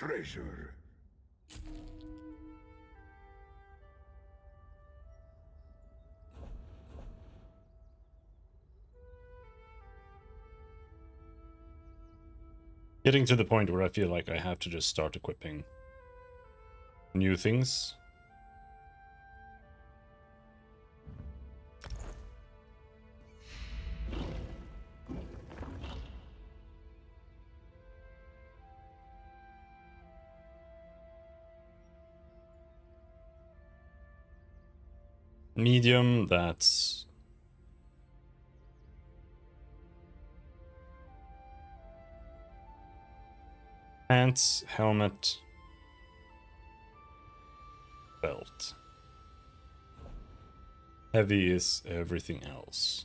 treasure. Getting to the point where I feel like I have to just start equipping new things. Medium, that's pants, helmet, belt. Heavy is everything else.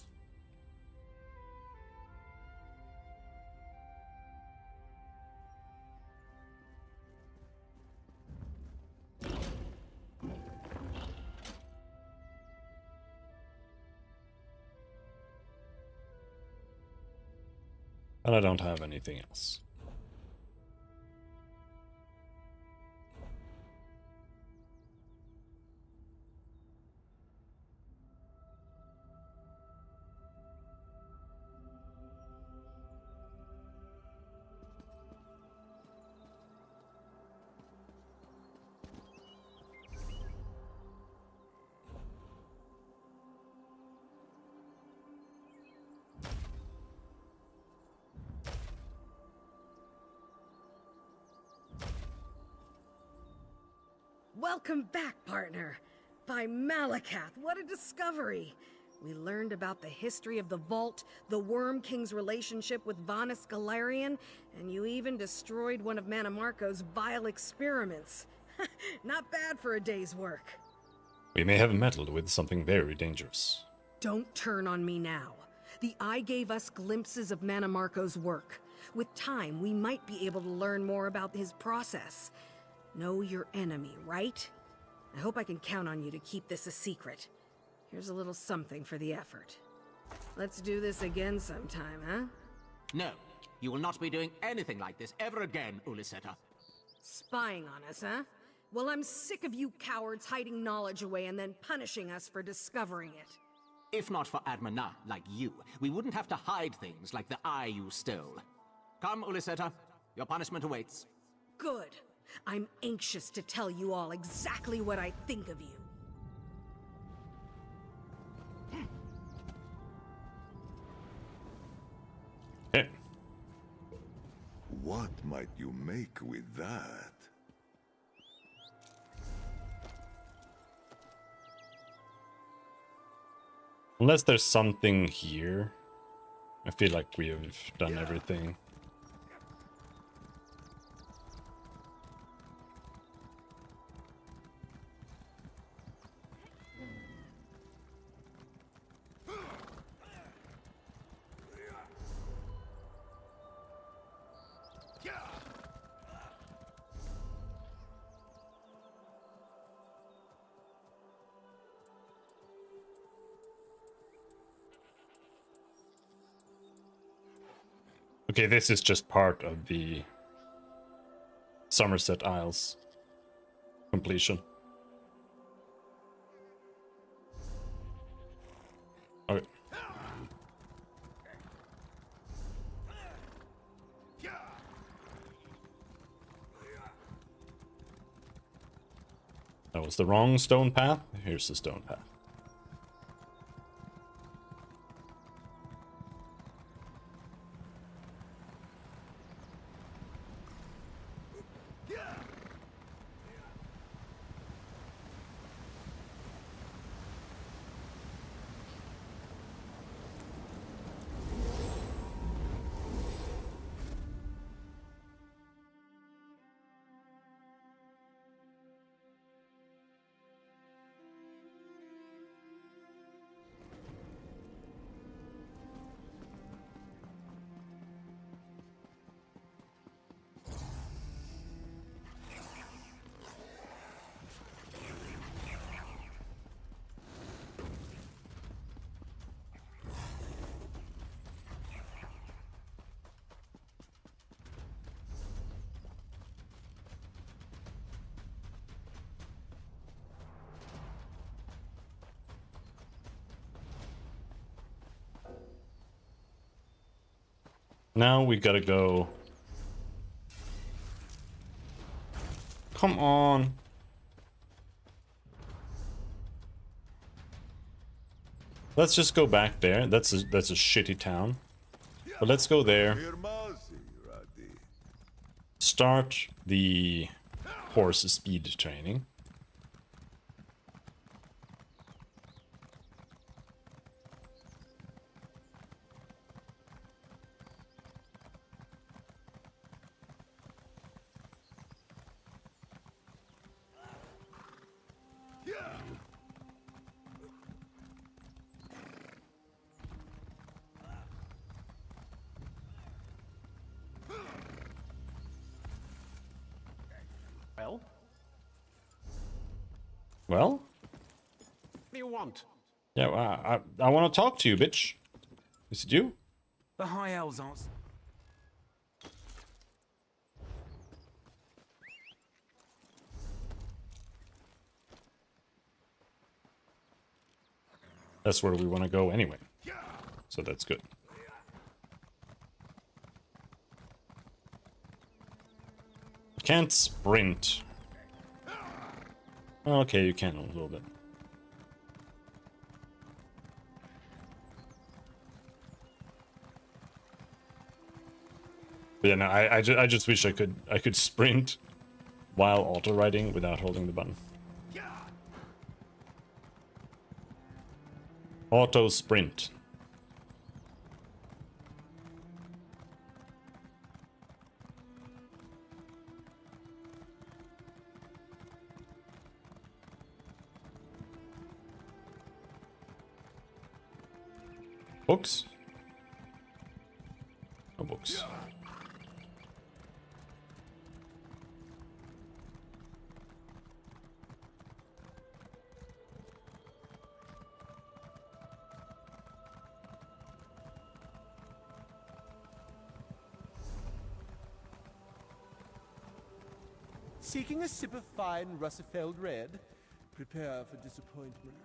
And I don't have anything else. Welcome back, partner. By Malakath, what a discovery. We learned about the history of the Vault, the Worm King's relationship with Vanus Galarian, and you even destroyed one of Manamarco's vile experiments. Not bad for a day's work. We may have meddled with something very dangerous. Don't turn on me now. The Eye gave us glimpses of Manamarco's work. With time, we might be able to learn more about his process. Know your enemy, right? I hope I can count on you to keep this a secret. Here's a little something for the effort. Let's do this again sometime, huh? No, you will not be doing anything like this ever again, Uliseta. Spying on us, huh? Well, I'm sick of you cowards hiding knowledge away and then punishing us for discovering it. If not for Admana, like you, we wouldn't have to hide things like the eye you stole. Come, Uliseta. Your punishment awaits. Good. I'm anxious to tell you all exactly what I think of you. Okay. What might you make with that? Unless there's something here. I feel like we have done everything. Okay, this is just part of the Somerset Isles completion. Okay. That was the wrong stone path. Here's the stone path. Now we gotta go. Come on. Let's just go back there. That's a shitty town. But let's go there. Start the horse speed training. Well? What do you want? Yeah, I want to talk to you, bitch. Is it you? The High Elves aren't... That's where we want to go anyway. So that's good. Can't sprint. Okay, you can a little bit. But yeah, no, I just wish I could sprint while auto riding without holding the button. Auto sprint. Books? No books. Seeking a sip of fine Russifeld Red? Prepare for disappointment.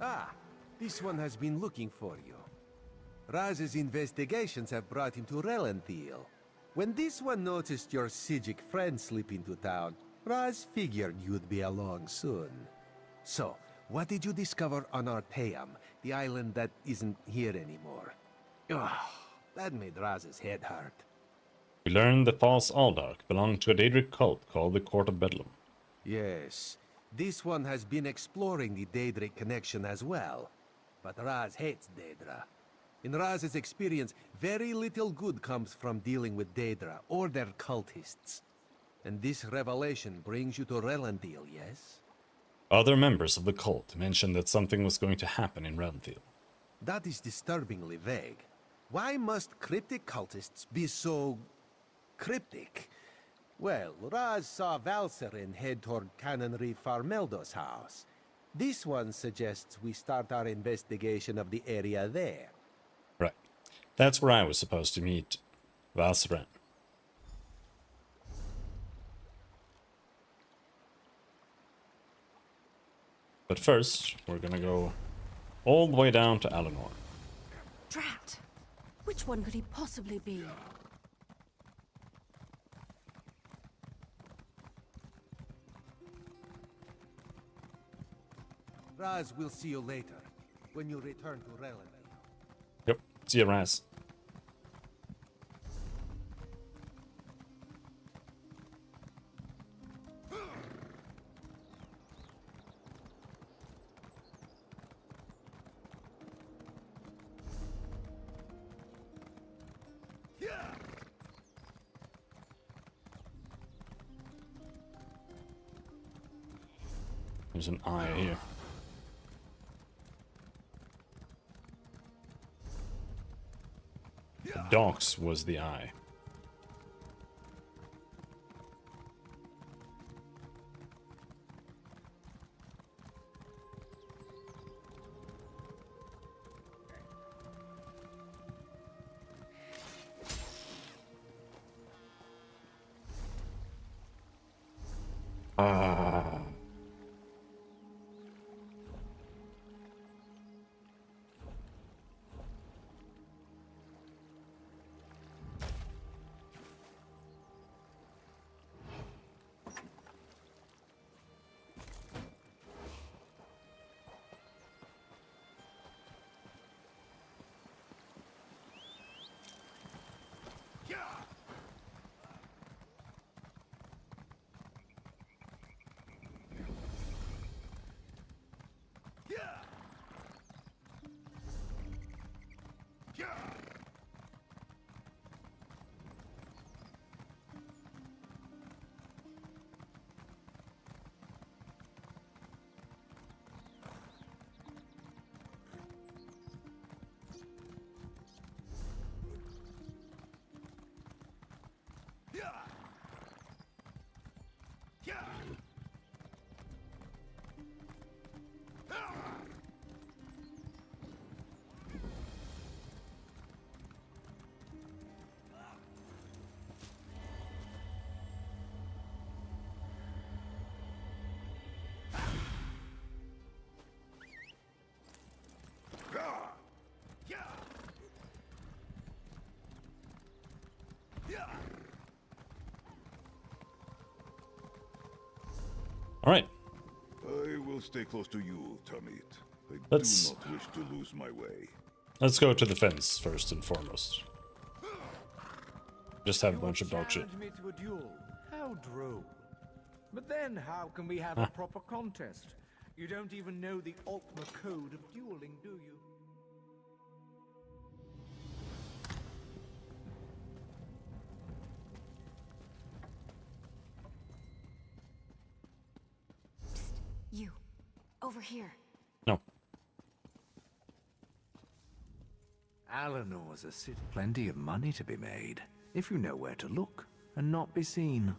Ah, this one has been looking for you. Raz's investigations have brought him to Relanthiel. When this one noticed your Sijic friend slip into town, Raz figured you'd be along soon. So, what did you discover on Artaeum, the island that isn't here anymore? Ugh, that made Raz's head hurt. We learned the false Aldark belonged to a Daedric cult called the Court of Bedlam. Yes, this one has been exploring the Daedric connection as well. But Raz hates Daedra. In Raz's experience, very little good comes from dealing with Daedra or their cultists. And this revelation brings you to Relanthiel, yes? Other members of the cult mentioned that something was going to happen in Relanthiel. That is disturbingly vague. Why must cryptic cultists be so... cryptic? Well, Raz saw Valserin head toward Canonry Farmeldo's house. This one suggests we start our investigation of the area there. Right. That's where I was supposed to meet Valserin. But first, we're gonna go all the way down to Alinor. Drat! Which one could he possibly be? Raz will see you later, when you return to Relanthiel. Yep, see you, Raz. There's an eye here. docks was the eye. All right. I will stay close to you, Tamit. I Let's- do not wish to lose my way. Let's go to the fence first and foremost. Just have a bunch of dog shit. Challenge me to a duel. How droll. But then how can we have a proper contest? You don't even know the Ultima code of dueling, do you? You. Over here. No. Alanor's a city. Plenty of money to be made, if you know where to look and not be seen.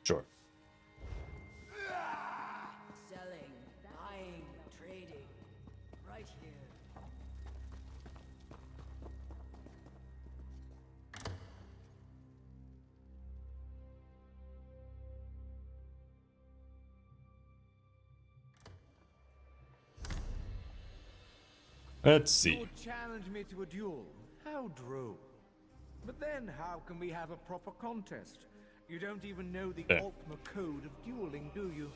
Sure. Selling, buying, trading. Right here. Let's see. You would challenge me to a duel. How droll. But then how can we have a proper contest? You don't even know the Yeah. Ultima code of dueling, do you?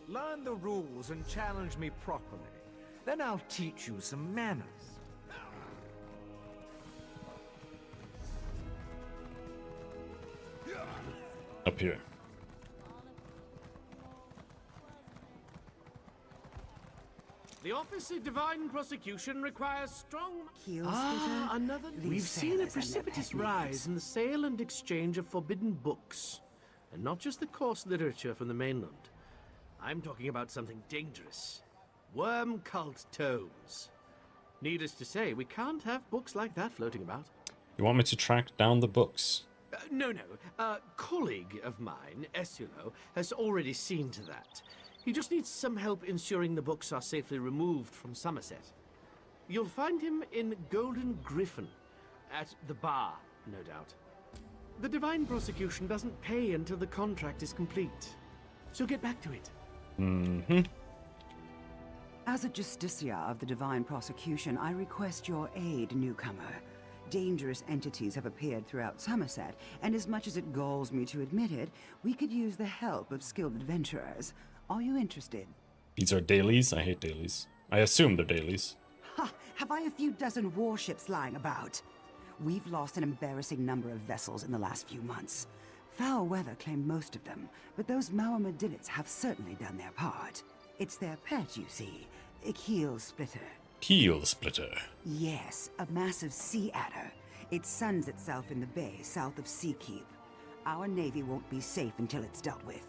Learn the rules and challenge me properly. Then I'll teach you some manners. Up here. The Office of Divine Prosecution requires strong... Another... We've seen a precipitous rise in the sale and exchange of forbidden books. And not just the coarse literature from the mainland. I'm talking about something dangerous. Worm cult tomes. Needless to say, we can't have books like that floating about. You want me to track down the books? No. A colleague of mine, Esulo, has already seen to that. He just needs some help ensuring the books are safely removed from Somerset. You'll find him in Golden Griffin, at the bar, no doubt. The Divine Prosecution doesn't pay until the contract is complete. So get back to it. Mm-hmm. As a Justicia of the Divine Prosecution, I request your aid, newcomer. Dangerous entities have appeared throughout Somerset, and as much as it galls me to admit it, we could use the help of skilled adventurers. Are you interested? These are dailies. I hate dailies. I assume they're dailies. Ha! Have I a few dozen warships lying about? We've lost an embarrassing number of vessels in the last few months. Foul weather claimed most of them, but those Mauamadinnits have certainly done their part. It's their pet, you see, a keel splitter. Keel splitter. Yes, a massive sea adder. It suns itself in the bay south of Seakeep. Our navy won't be safe until it's dealt with.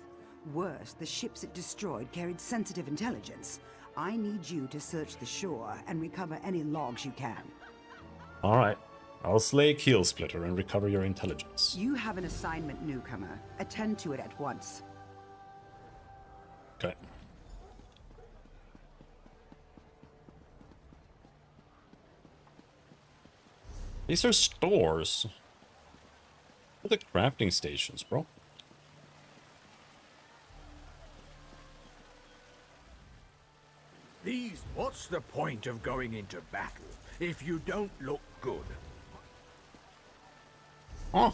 Worse, the ships it destroyed carried sensitive intelligence. I need you to search the shore and recover any logs you can. Alright. I'll slay Keel Splitter and recover your intelligence. You have an assignment, newcomer. Attend to it at once. Okay. These are stores. What are the crafting stations, bro? What's the point of going into battle if you don't look good? Huh.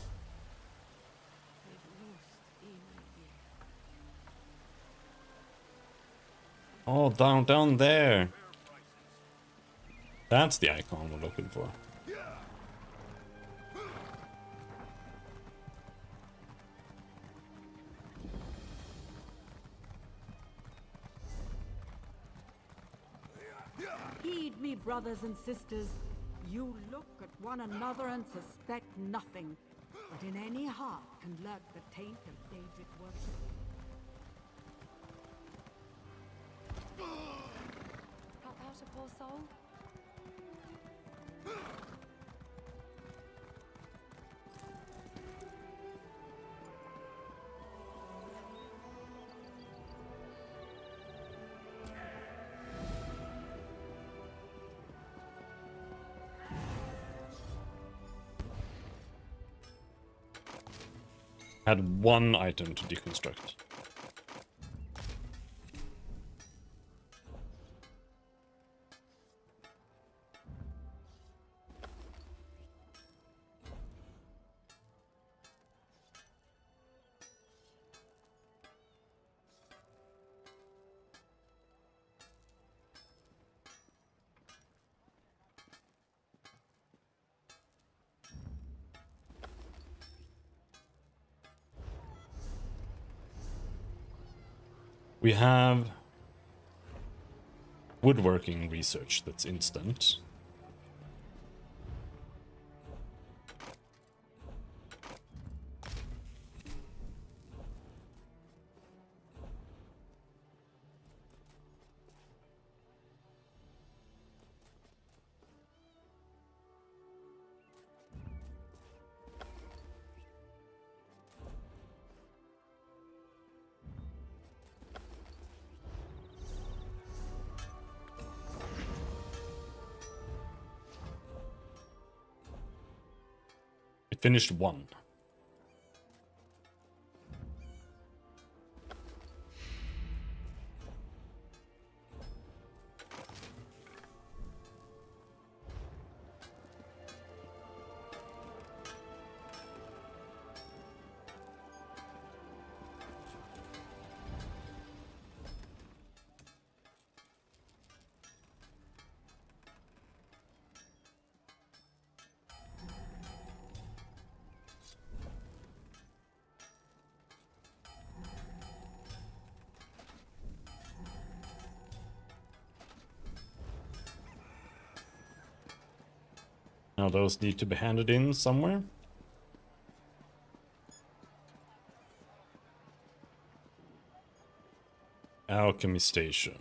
Oh, down there. That's the icon we're looking for. Heed me, brothers and sisters. You look at one another and suspect nothing. But in any heart can lurk the taint of Daedric worship. Help out a poor soul? Had one item to deconstruct. We have woodworking research that's instant. Finished one. Now those need to be handed in somewhere. Alchemy station.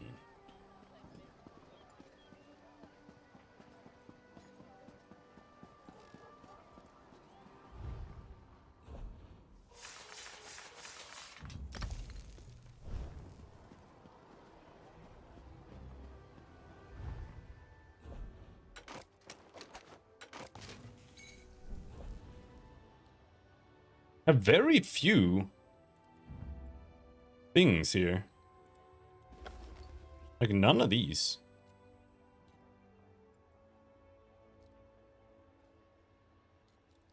Have very few things here. Like none of these.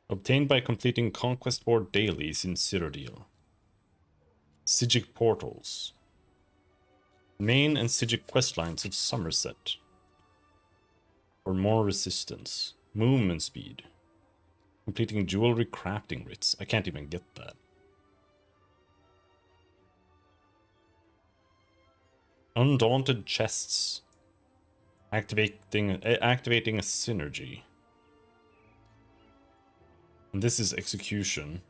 Obtained by completing Conquest Board dailies in Cyrodiil. Psijic portals. Main and Psijic questlines of Somerset. For more resistance. Movement speed. Completing jewelry crafting writs. I can't even get that. Undaunted chests. Activating a synergy. And this is execution.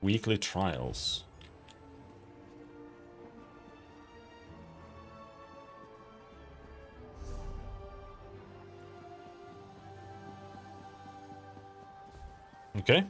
Weekly trials. Okay.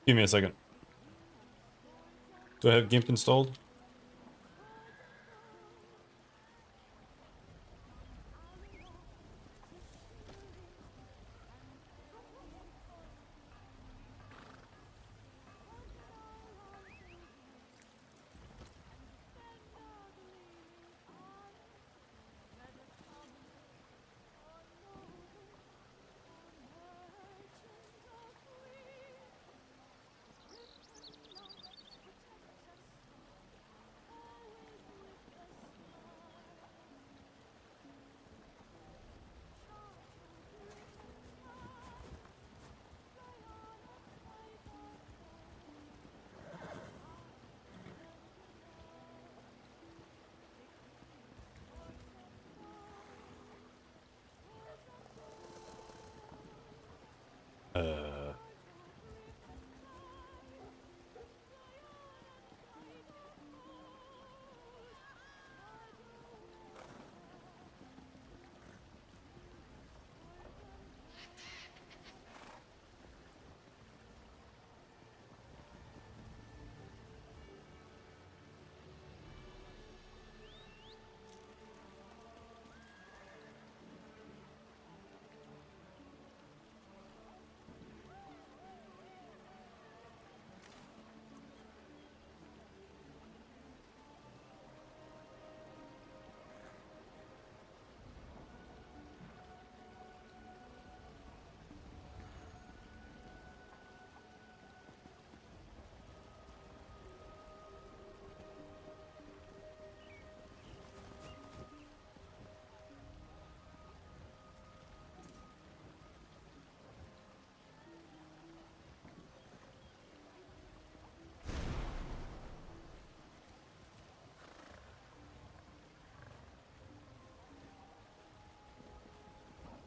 Give me a second. Do I have GIMP installed?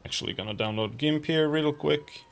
Actually gonna download GIMP here real quick.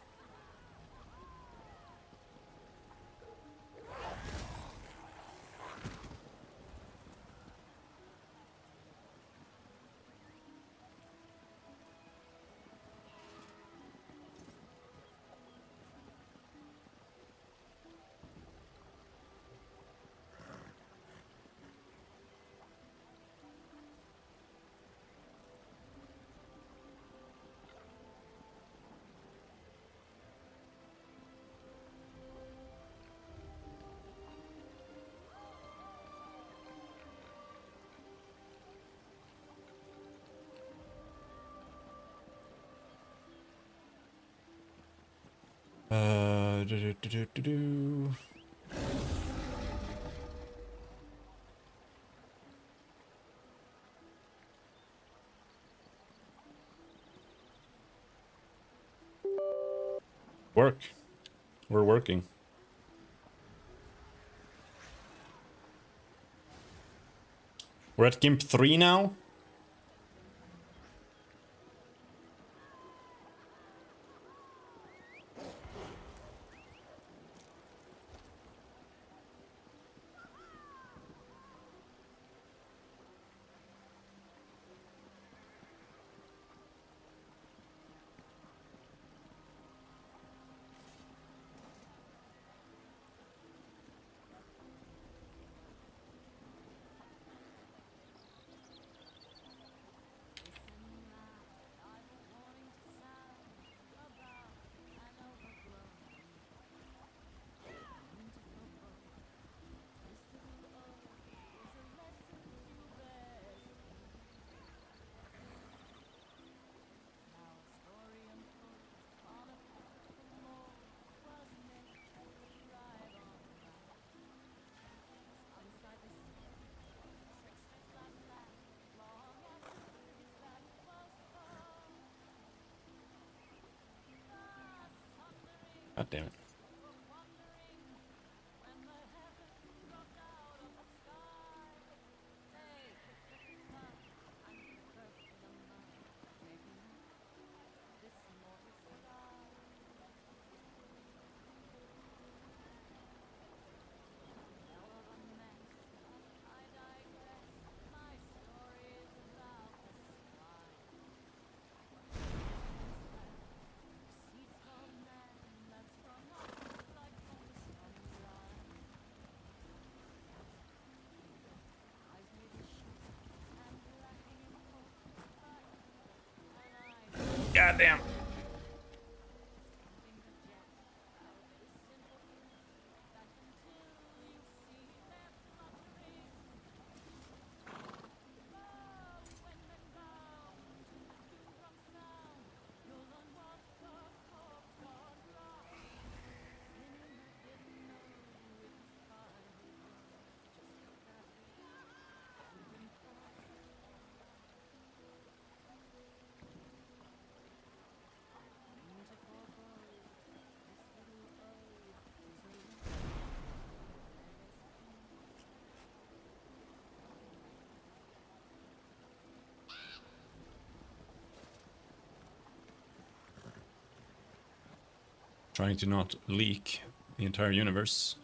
Do. Work. We're working. We're at GIMP 3 now. God damn it. Goddamn. Trying to not leak the entire universe.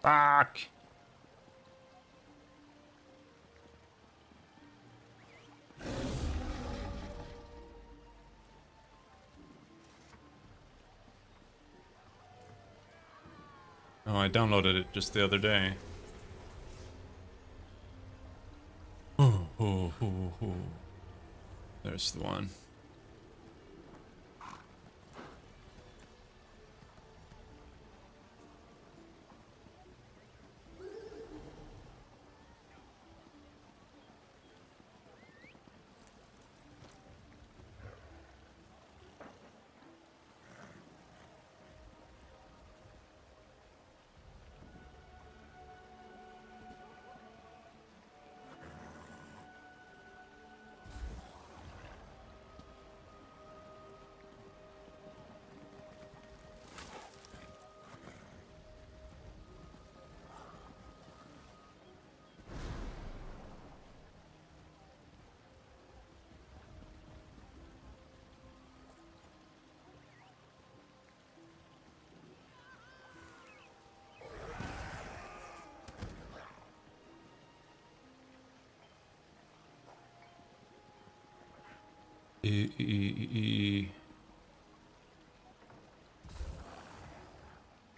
Fuck. Oh, I downloaded it just the other day. There's the one.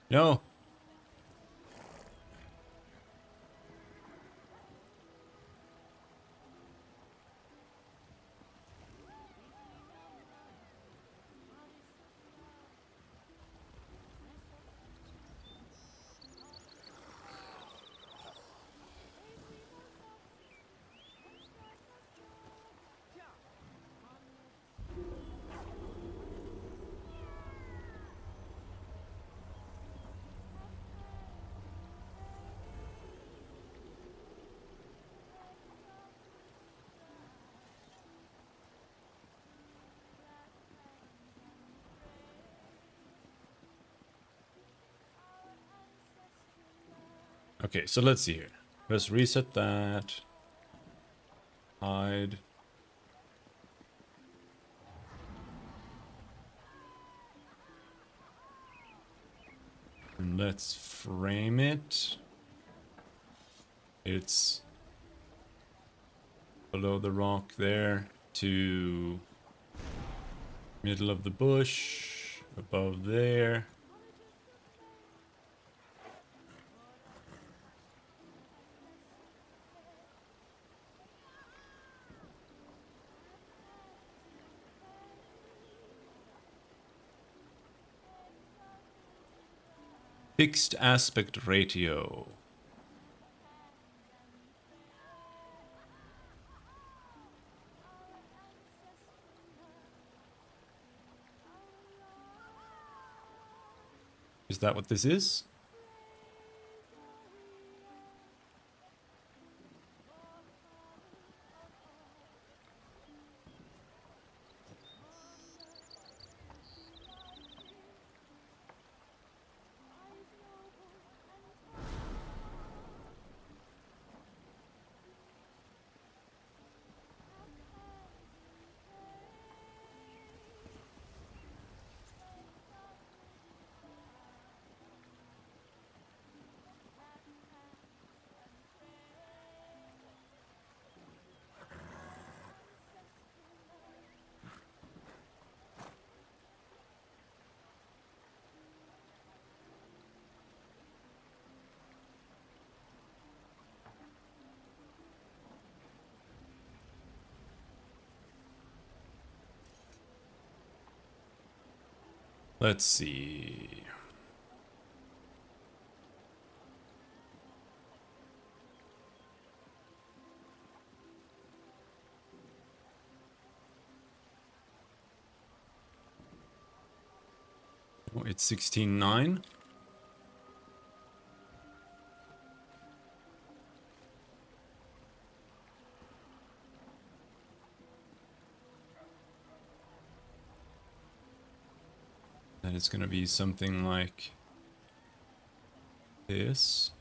No. Okay, so let's see here. Let's reset that. Hide. And let's frame it. It's below the rock there to middle of the bush, above there. Fixed aspect ratio. Is that what this is? Let's see. Oh, it's 16:9. And it's gonna be something like this.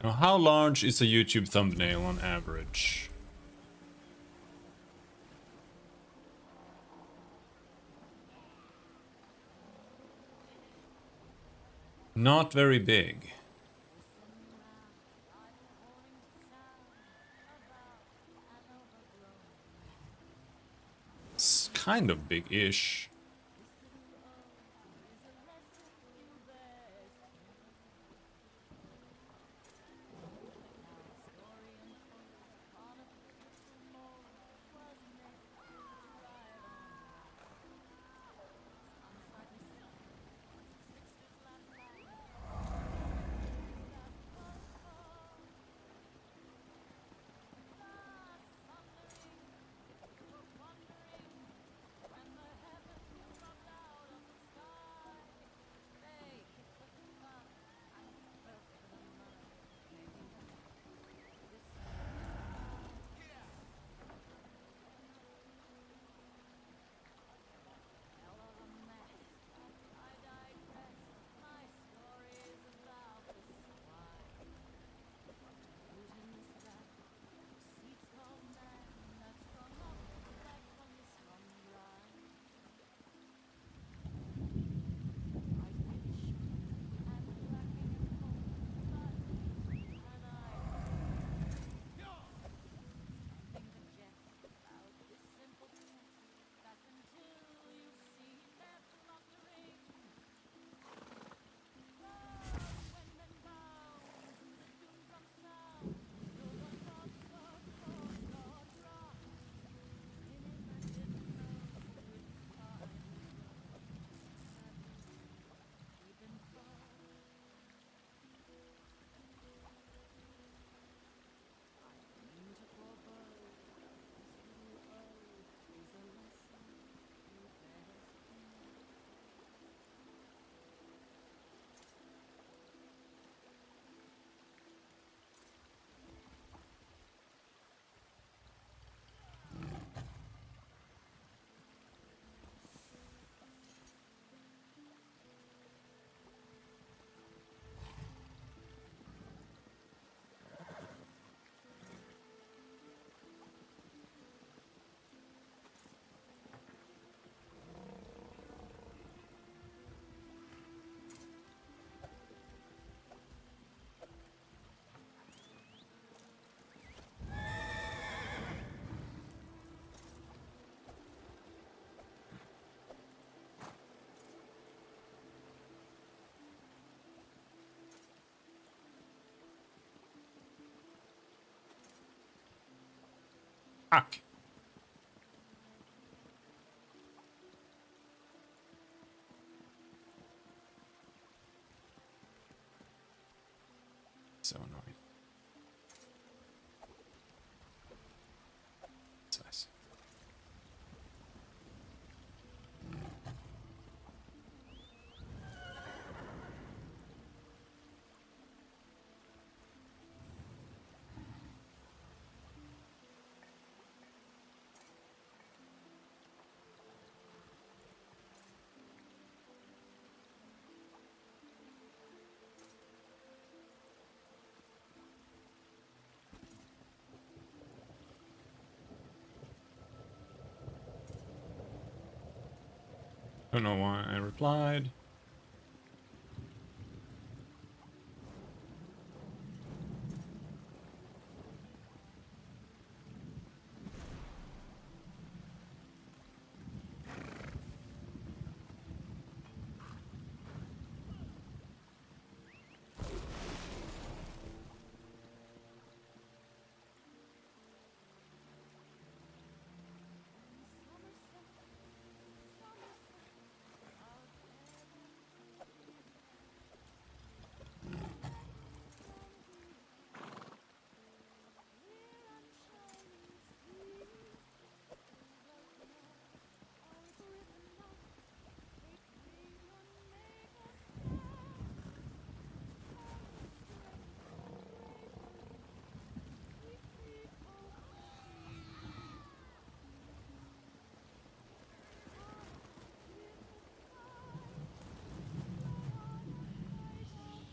Now, how large is a YouTube thumbnail on average? Not very big. It's kind of big-ish. Fuck. So annoying. Nice. Don't know why I replied.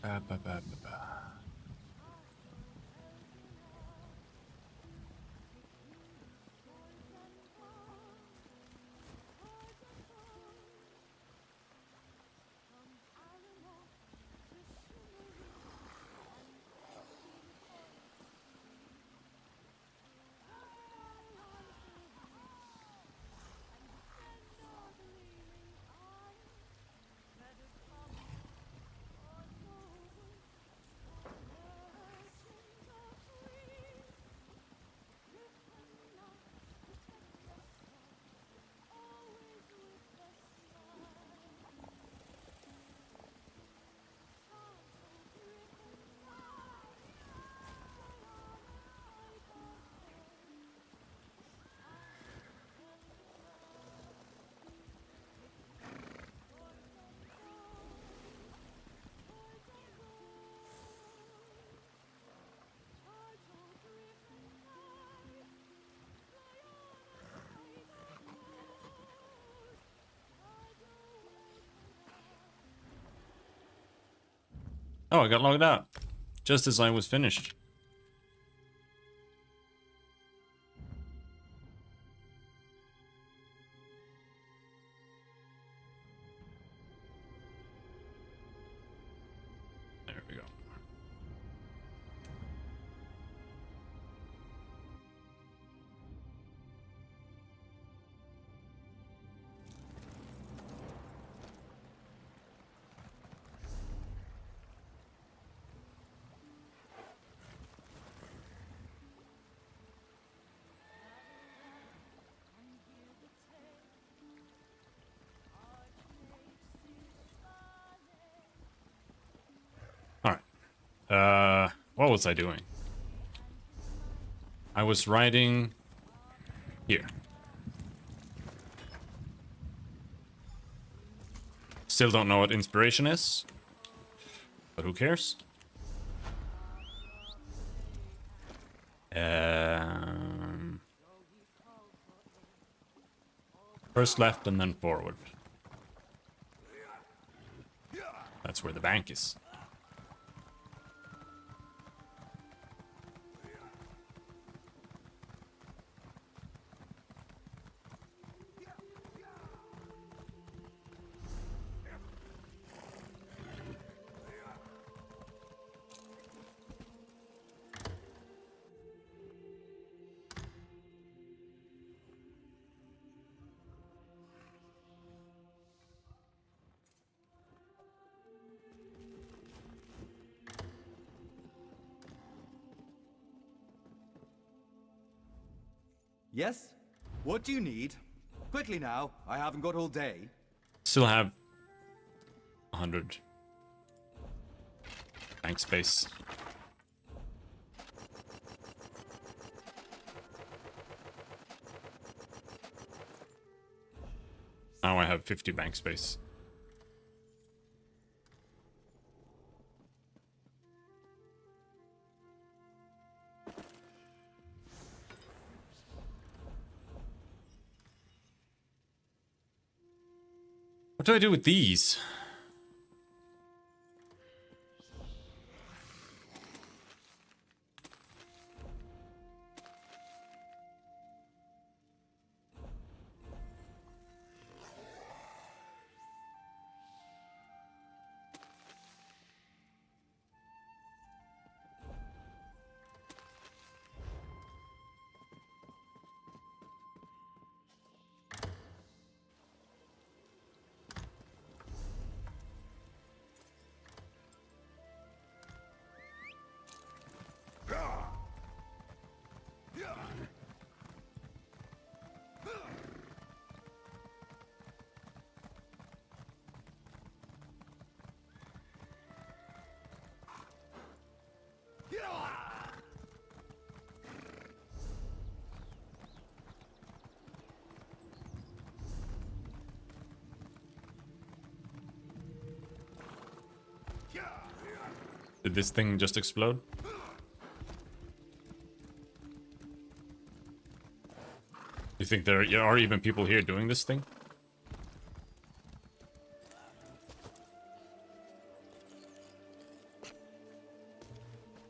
Ba, ba, ba, ba, ba. Oh, I got logged out. Just as I was finished. There we go. What was I doing? I was writing here. Still don't know what inspiration is, but who cares? First left and then forward. That's where the bank is. Yes? What do you need? Quickly now, I haven't got all day. Still have 100 bank space. Now I have 50 bank space. What do I do with these? Did this thing just explode? You think there are even people here doing this thing?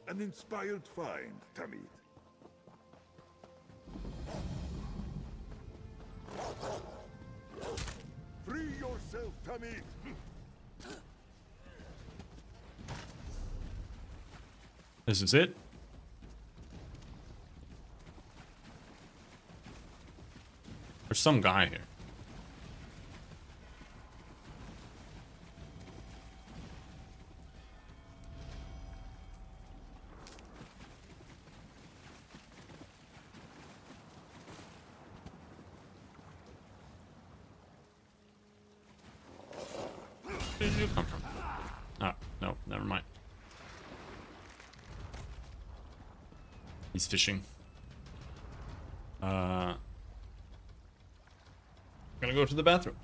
An inspired find, Tamid. Free yourself, Tamid! This is it? There's some guy here. Where did you come from? Ah, no, never mind. He's fishing. Gonna go to the bathroom.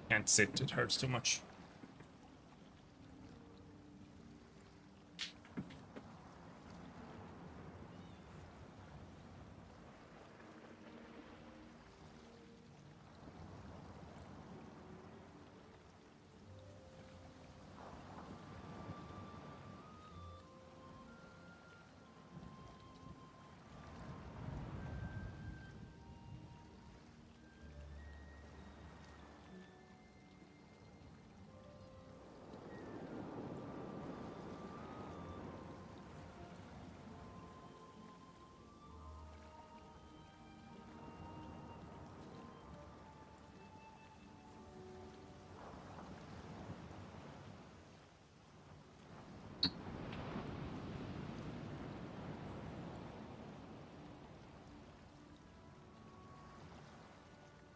Can't sit, it hurts too much.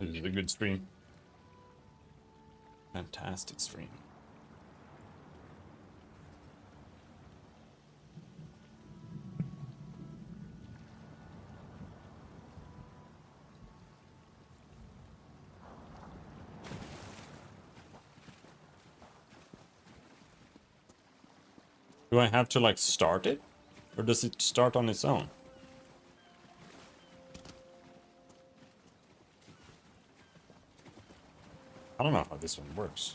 This is a good stream. Fantastic stream. Do I have to like start it? Or does it start on its own? I don't know how this one works.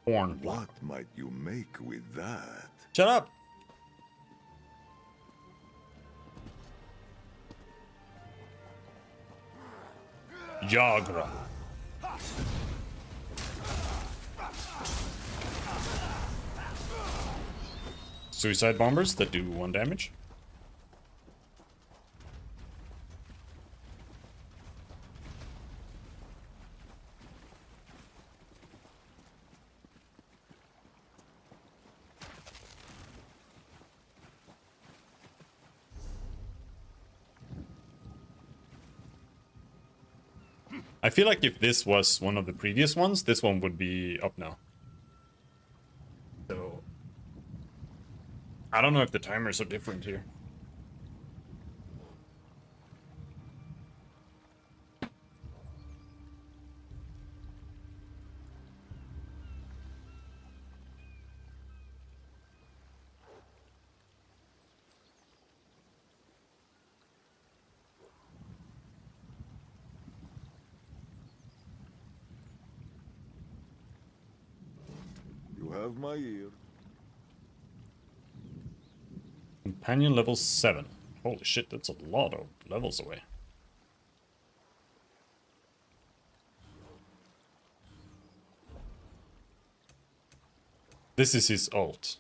Horn. What might you make with that? Shut up! Jagra. Suicide bombers that do 1 damage. I feel like if this was one of the previous ones, this one would be up now. So I don't know if the timers are different here. You have my ear. Companion level 7. Holy shit, that's a lot of levels away. This is his ult.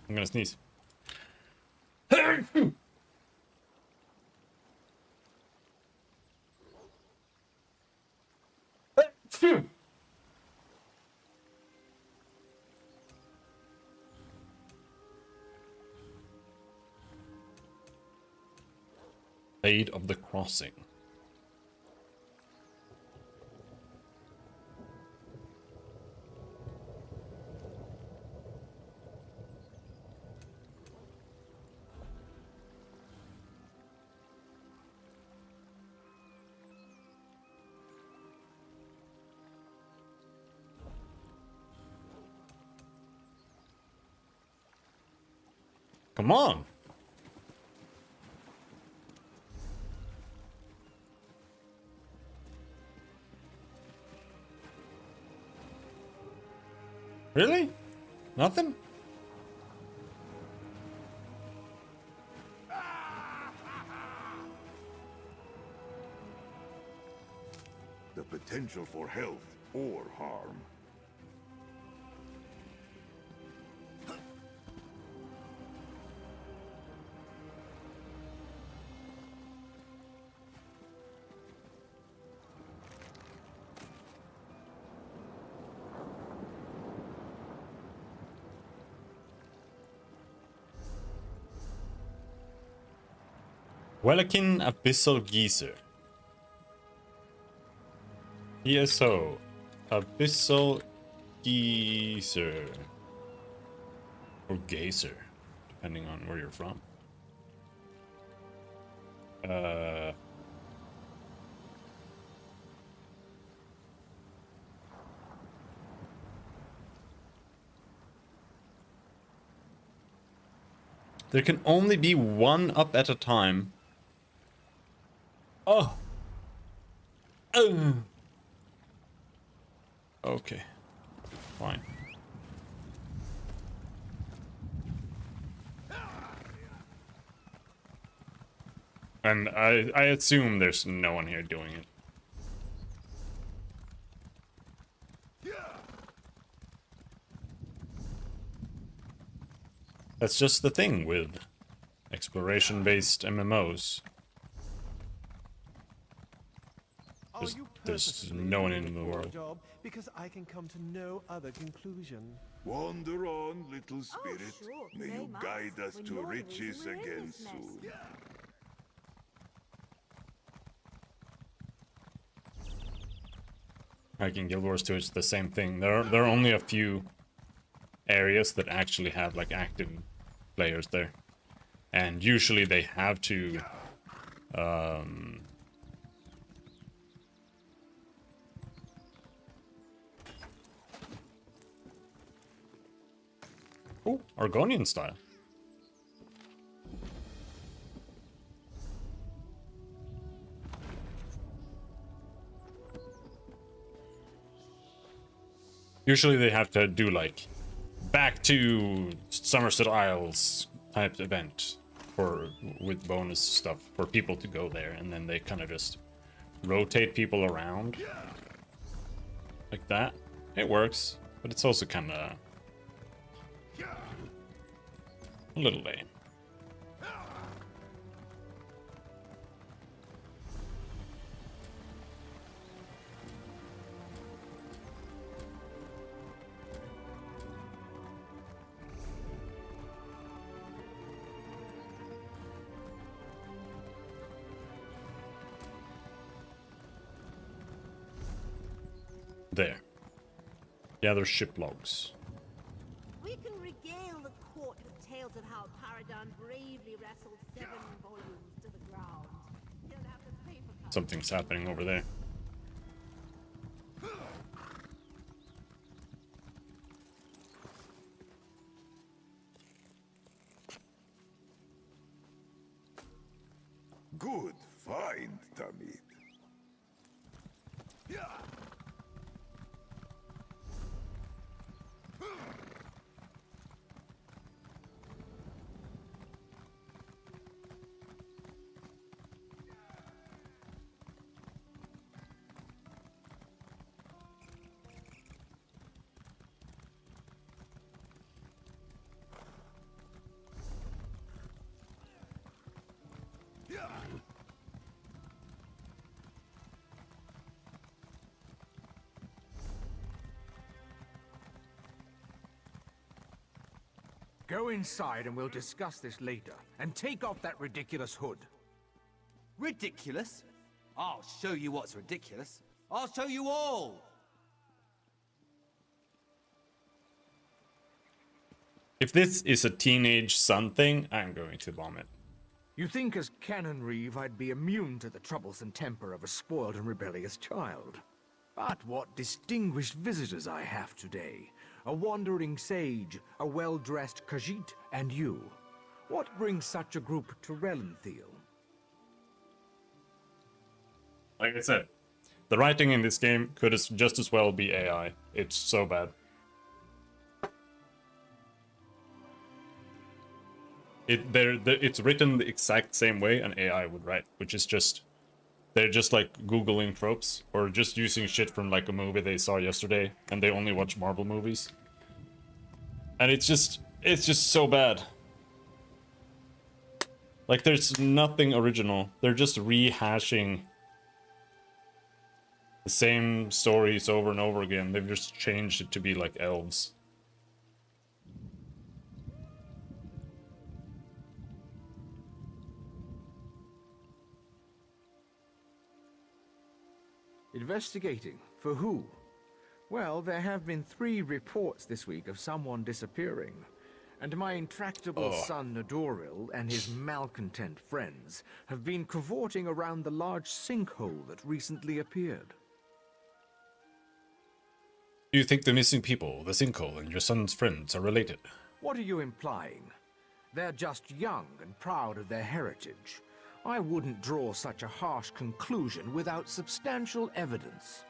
I'm gonna sneeze. Blade of the Crossing. Come on. Really? Nothing? The potential for health or harm. Welkin Abyssal Geyser. ESO. Abyssal Geyser. Or Geyser, depending on where you're from. There can only be one up at a time. Oh. Okay. Fine. And I assume there's no one here doing it. That's just the thing with exploration-based MMOs. There's no one in the world. Job because I can come to no other conclusion. Wander on, little spirit. sure, May they you must. guide us We to know the riches reason we're in again this mess. soon. Like in Guild Wars 2, it's the same thing. There are only a few areas that actually have like active players there, and usually they have to oh, Argonian style. Usually they have to do like back to Somerset Isles type event with bonus stuff for people to go there, and then they kind of just rotate people around like that. It works, but it's also kind of a little lame. There. Gather ship logs. We can regale the court with tales of how Paragon bravely wrestled 7 volumes to the ground. You don't have to pay for Something's happening over there. Good find, Tamid. Go inside and we'll discuss this later. And take off that ridiculous hood. Ridiculous? I'll show you what's ridiculous. I'll show you all! If this is a teenage son thing, I'm going to vomit. You think as Canon Reeve I'd be immune to the troublesome temper of a spoiled and rebellious child. But what distinguished visitors I have today. A wandering sage, a well-dressed Khajiit, and you. What brings such a group to Relanthiel? Like I said, the writing in this game could just as well be AI. It's so bad. It's written the exact same way an AI would write, which is just... They're just like Googling tropes, or just using shit from like a movie they saw yesterday, and they only watch Marvel movies. And it's just so bad. Like there's nothing original. They're just rehashing the same stories over and over again. They've just changed it to be like elves. Investigating? For who? Well, there have been 3 reports this week of someone disappearing. And my intractable son Nadoril and his malcontent friends have been cavorting around the large sinkhole that recently appeared. Do you think the missing people, the sinkhole, and your son's friends are related? What are you implying? They're just young and proud of their heritage. I wouldn't draw such a harsh conclusion without substantial evidence.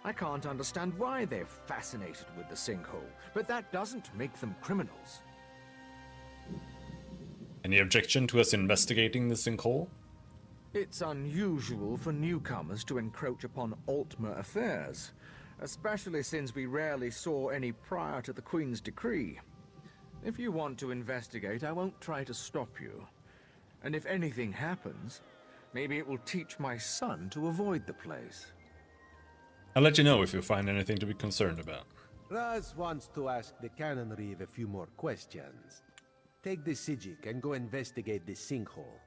I can't understand why they're fascinated with the sinkhole, but that doesn't make them criminals. Any objection to us investigating the sinkhole? It's unusual for newcomers to encroach upon Altmer affairs, especially since we rarely saw any prior to the Queen's decree. If you want to investigate, I won't try to stop you. And if anything happens, maybe it will teach my son to avoid the place. I'll let you know if you find anything to be concerned about. Raz wants to ask the Cannon Reeve a few more questions. Take the Sijic and go investigate the sinkhole.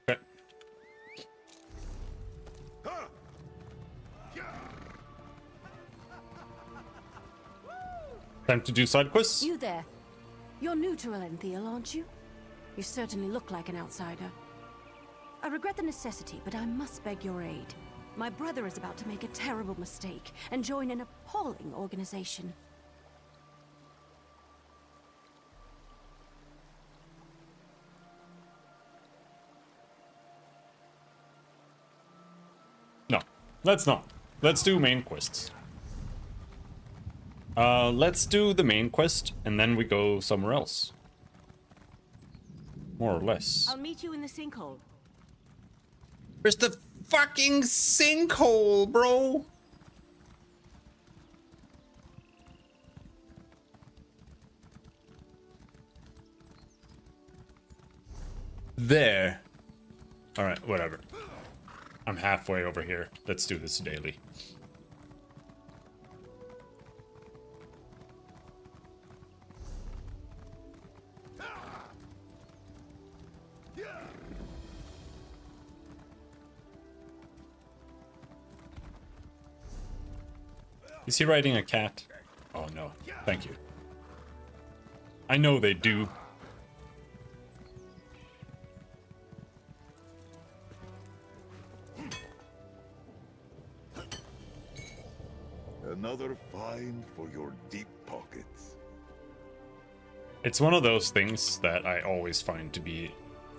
Okay. Time to do side quests? You there. You're new to Elenthiel, aren't you? You certainly look like an outsider. I regret the necessity, but I must beg your aid. My brother is about to make a terrible mistake and join an appalling organization. No, let's not. Let's do main quests. Let's do the main quest, and then we go somewhere else. More or less. I'll meet you in the sinkhole. Where's the fucking sinkhole, bro? There. Alright, whatever. I'm halfway over here. Let's do this daily. Is he riding a cat? Oh no, thank you. I know they do. Another find for your deep pockets. It's one of those things that I always find to be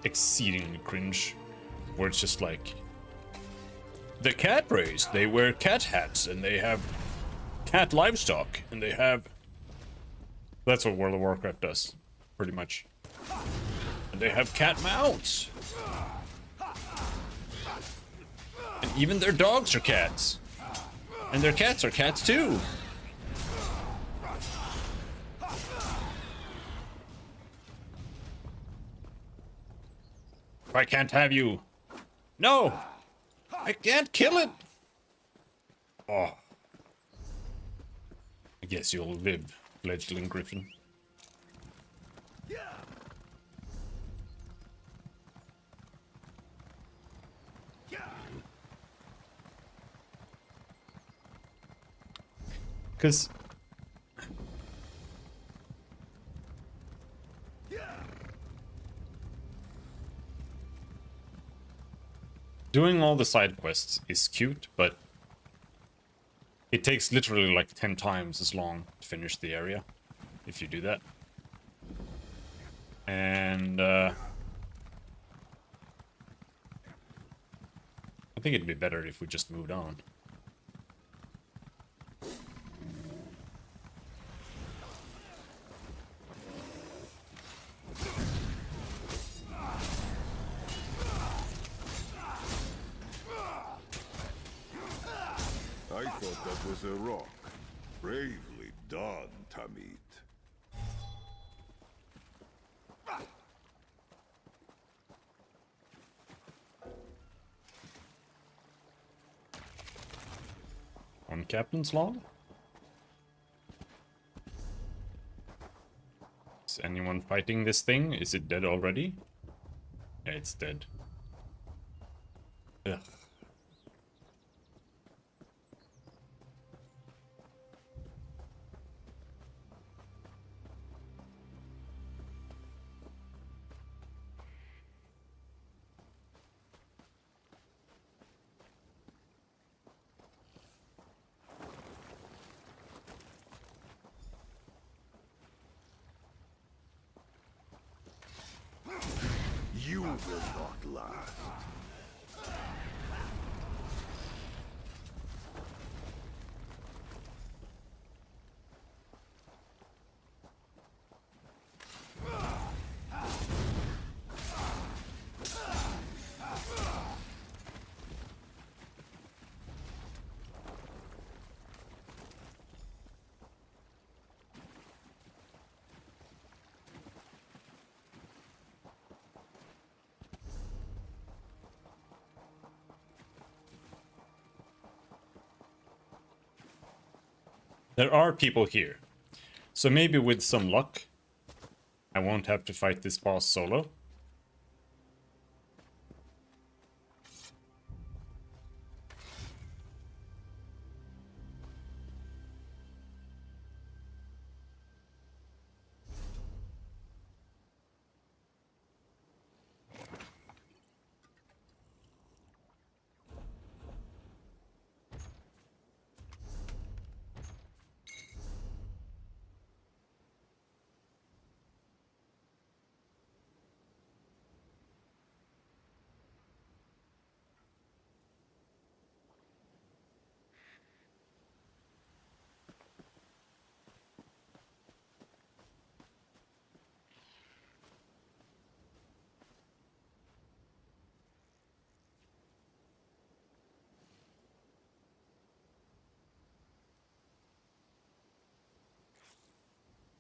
exceedingly cringe, where it's just like, the cat race, they wear cat hats and they have cat livestock and they have... That's what World of Warcraft does, pretty much. And they have cat mounts. And even their dogs are cats. And their cats are cats too. I can't have you. No! I can't kill it! Oh. I guess you'll live, fledgling Griffin. Because... doing all the side quests is cute, but it takes literally like 10 times as long to finish the area, if you do that. And, I think it'd be better if we just moved on. I thought that was a rock. Bravely done, Tamit. On Captain's log? Is anyone fighting this thing? Is it dead already? Yeah, it's dead. Ugh. You will not last. There are people here. So maybe with some luck, I won't have to fight this boss solo.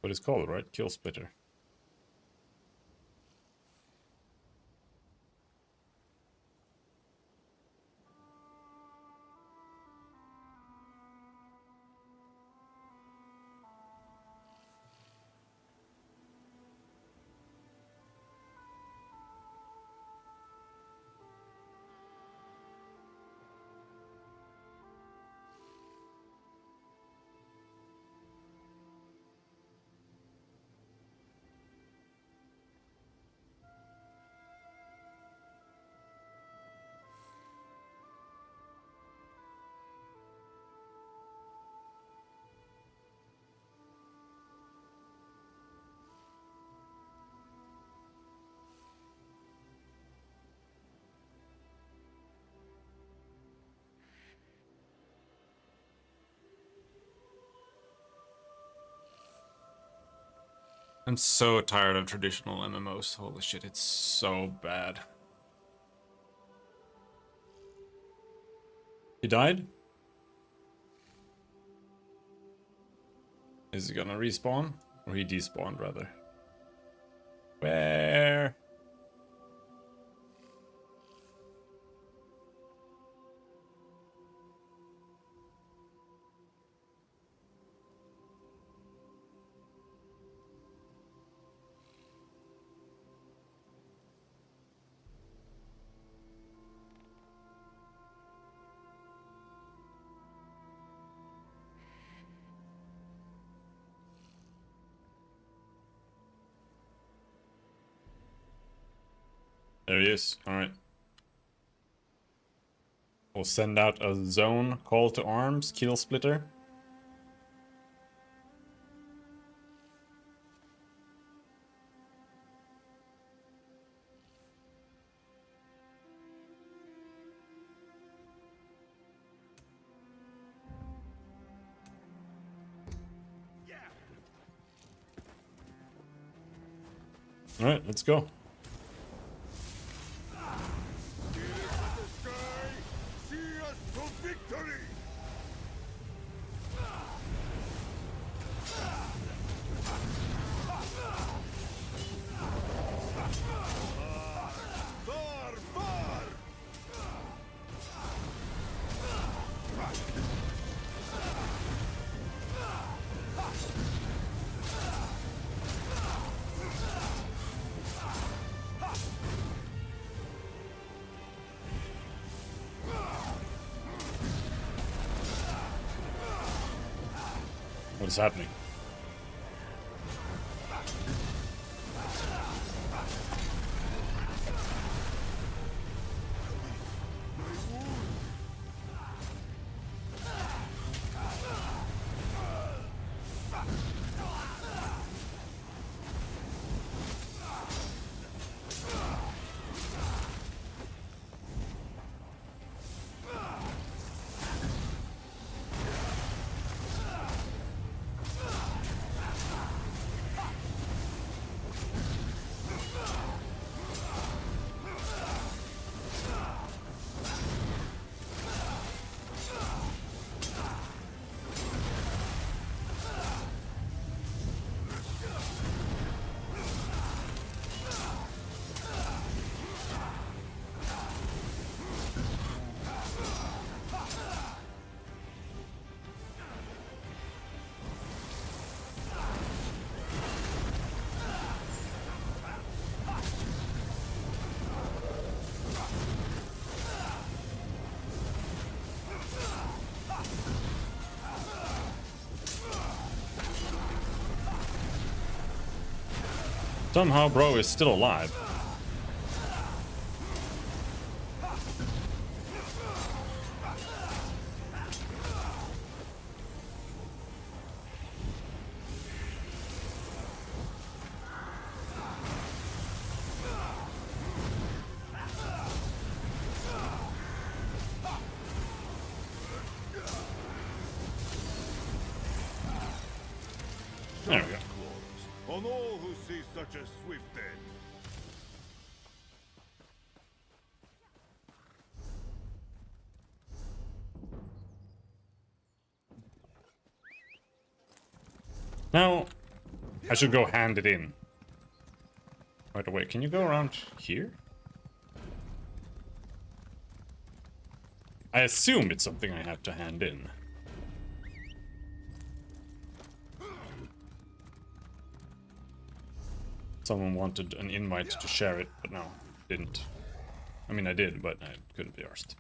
What it's called, right? Kill Splitter. I'm so tired of traditional MMOs. Holy shit, it's so bad. He died? Is he gonna respawn? Or he despawned, rather. Where? There he is. Alright. We'll send out a zone call to arms, Kill Splitter. Alright, let's go. What is happening? Somehow bro is still alive. There we go. On all who see such a swift end. Now, I should go hand it in. Right away. Can you go around here? I assume it's something I have to hand in. Someone wanted an invite to share it, but no, didn't. I mean, I did, but I couldn't be arsed.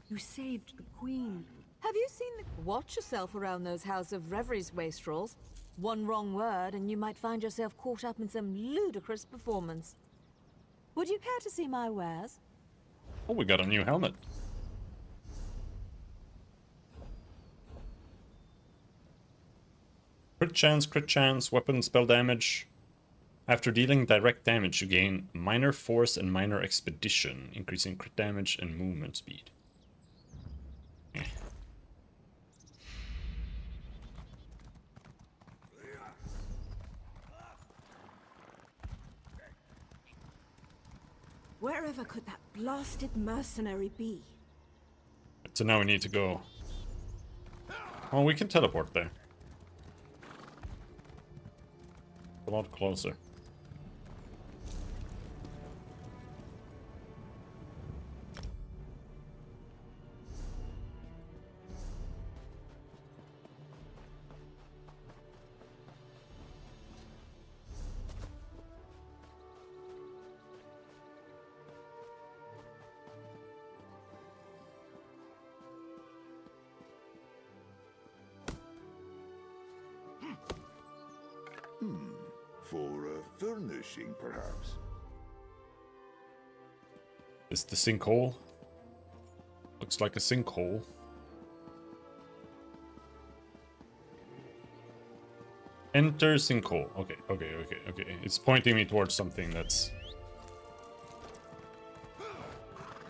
You saved the Queen. Have you seen the... Watch yourself around those House of Reveries wastrels. One wrong word and you might find yourself caught up in some ludicrous performance. Would you care to see my wares? Oh, we got a new helmet. Crit chance, weapon spell damage. After dealing direct damage, you gain minor force and minor expedition, increasing crit damage and movement speed. Wherever could that blasted mercenary be? So now we need to go... Oh, we can teleport there. A lot closer. For furnishing, perhaps. Is the sinkhole? Looks like a sinkhole. Enter sinkhole. Okay. It's pointing me towards something that's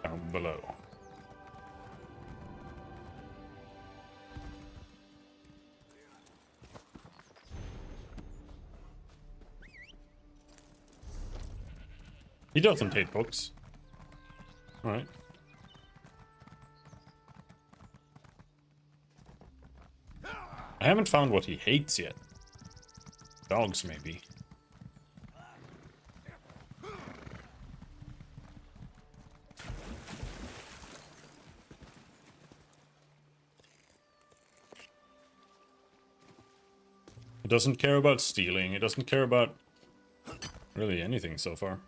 down below. He doesn't hate books. Alright. I haven't found what he hates yet. Dogs, maybe. He doesn't care about stealing. He doesn't care about really anything so far.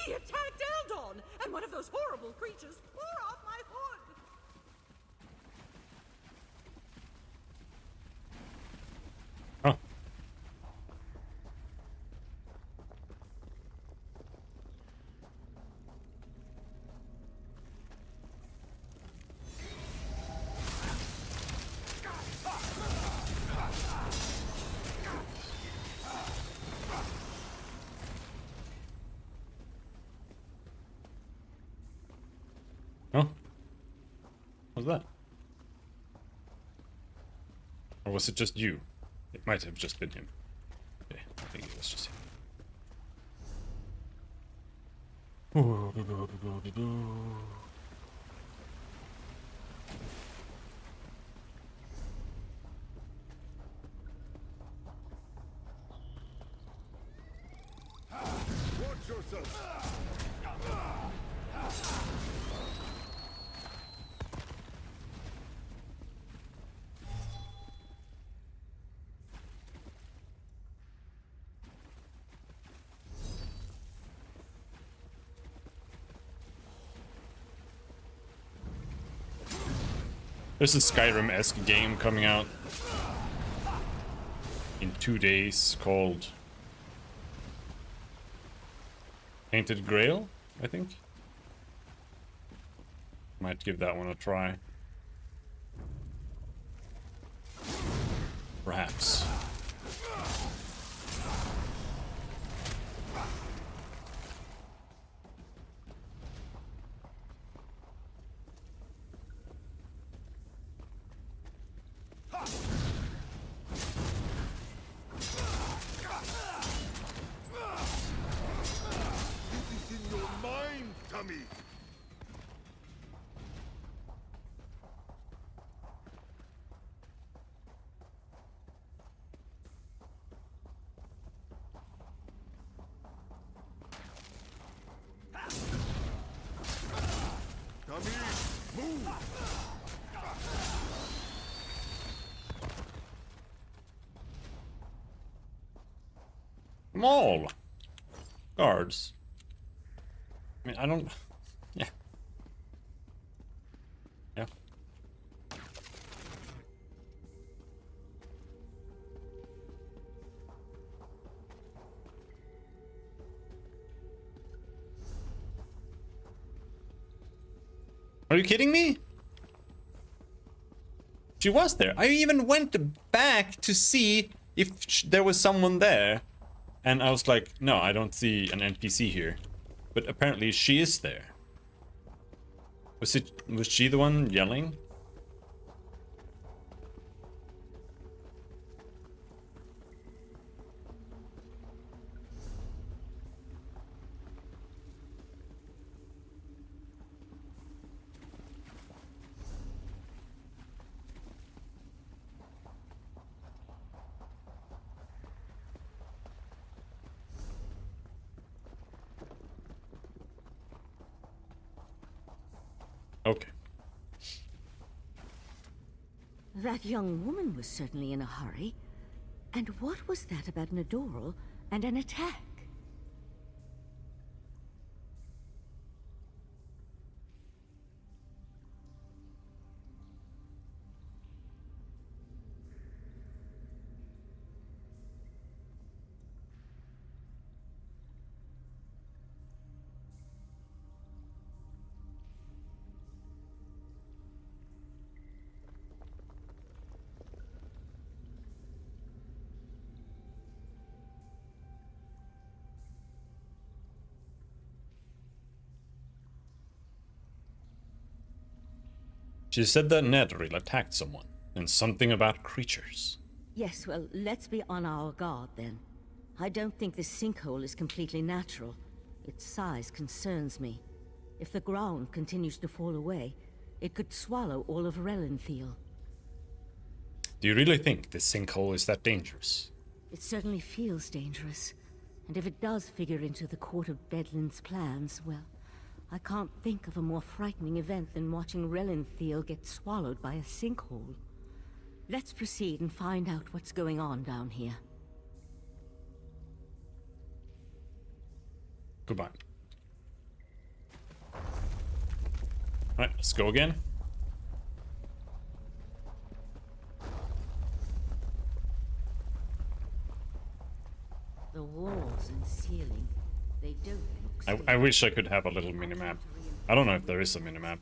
He attacked Eldon, and one of those horrible creatures tore off my hood! Oh. was it just you? It might have just been him. Okay, I think it was just him. Watch yourself! There's a Skyrim-esque game coming out in 2 days called Painted Grail, I think. Might give that one a try. Perhaps. Mall guards. I mean, I don't. Yeah. Yeah. Are you kidding me? She was there. I even went back to see if there was someone there. And I was like, no, I don't see an NPC here. But apparently she is there. Was she the one yelling? Okay. That young woman was certainly in a hurry. And what was that about an Adoral and an attack? She said that Netheril attacked someone, and something about creatures. Yes, well, let's be on our guard then. I don't think this sinkhole is completely natural. Its size concerns me. If the ground continues to fall away, it could swallow all of Relenthal. Do you really think this sinkhole is that dangerous? It certainly feels dangerous. And if it does figure into the Court of Bedlin's plans, well, I can't think of a more frightening event than watching Relenthal get swallowed by a sinkhole. Let's proceed and find out what's going on down here. Goodbye. Alright, let's go again. The walls and ceiling, they don't look I wish I could have a little minimap. I don't know if there is a minimap.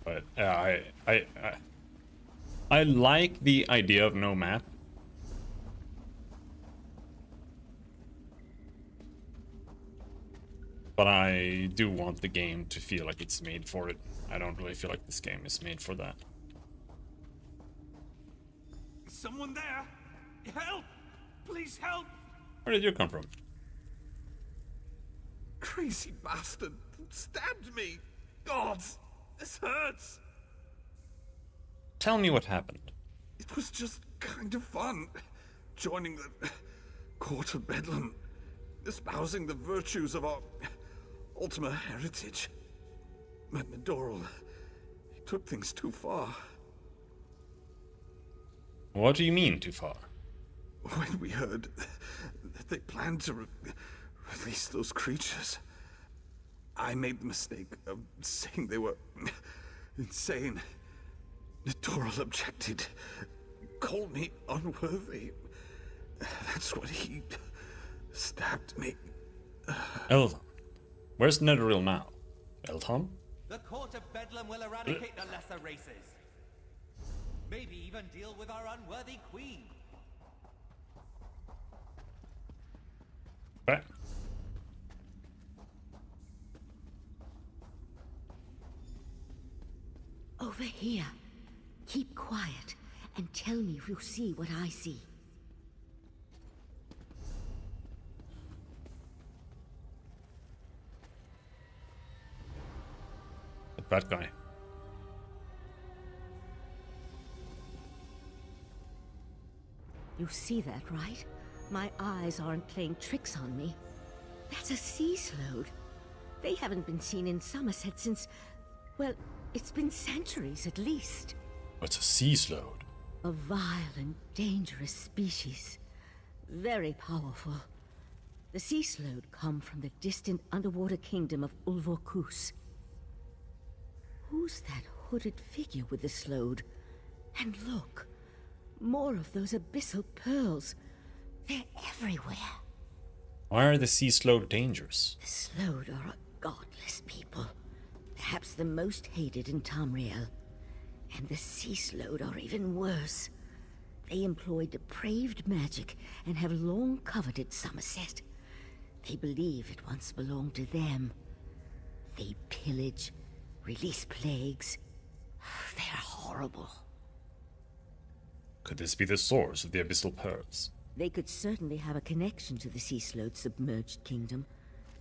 But I like the idea of no map. But I do want the game to feel like it's made for it. I don't really feel like this game is made for that. someone there? Help! Please help! Where did you come from? Crazy bastard stabbed me! God, this hurts! Tell me what happened. It was just kind of fun. Joining the Court of Bedlam. Espousing the virtues of our Ultima heritage. But Nedoral, he took things too far. What do you mean, too far? When we heard that they planned to release those creatures, I made the mistake of saying they were insane. Nedoral objected, called me unworthy. That's what he stabbed me. Eldon. Where's Netheril now? Eldon? The Court of Bedlam will eradicate the lesser races. Maybe even deal with our unworthy queen. Okay. Over here. Keep quiet and tell me if you see what I see. The bad guy. You see that, right? My eyes aren't playing tricks on me. That's a sea slode. They haven't been seen in Somerset since, well, it's been centuries at least. What's a sea slode? A vile and dangerous species. Very powerful. The sea slode come from the distant underwater kingdom of Ulvorkus. Who's that hooded figure with the slode? And look, more of those abyssal pearls. They're everywhere. Why are the sea slode dangerous? The slode are a godless people. Perhaps the most hated in Tamriel. And the sea slode are even worse. They employ depraved magic and have long coveted Somerset. They believe it once belonged to them. They pillage, release plagues. They're horrible. Could this be the source of the abyssal pearls? They could certainly have a connection to the sea slode's submerged kingdom,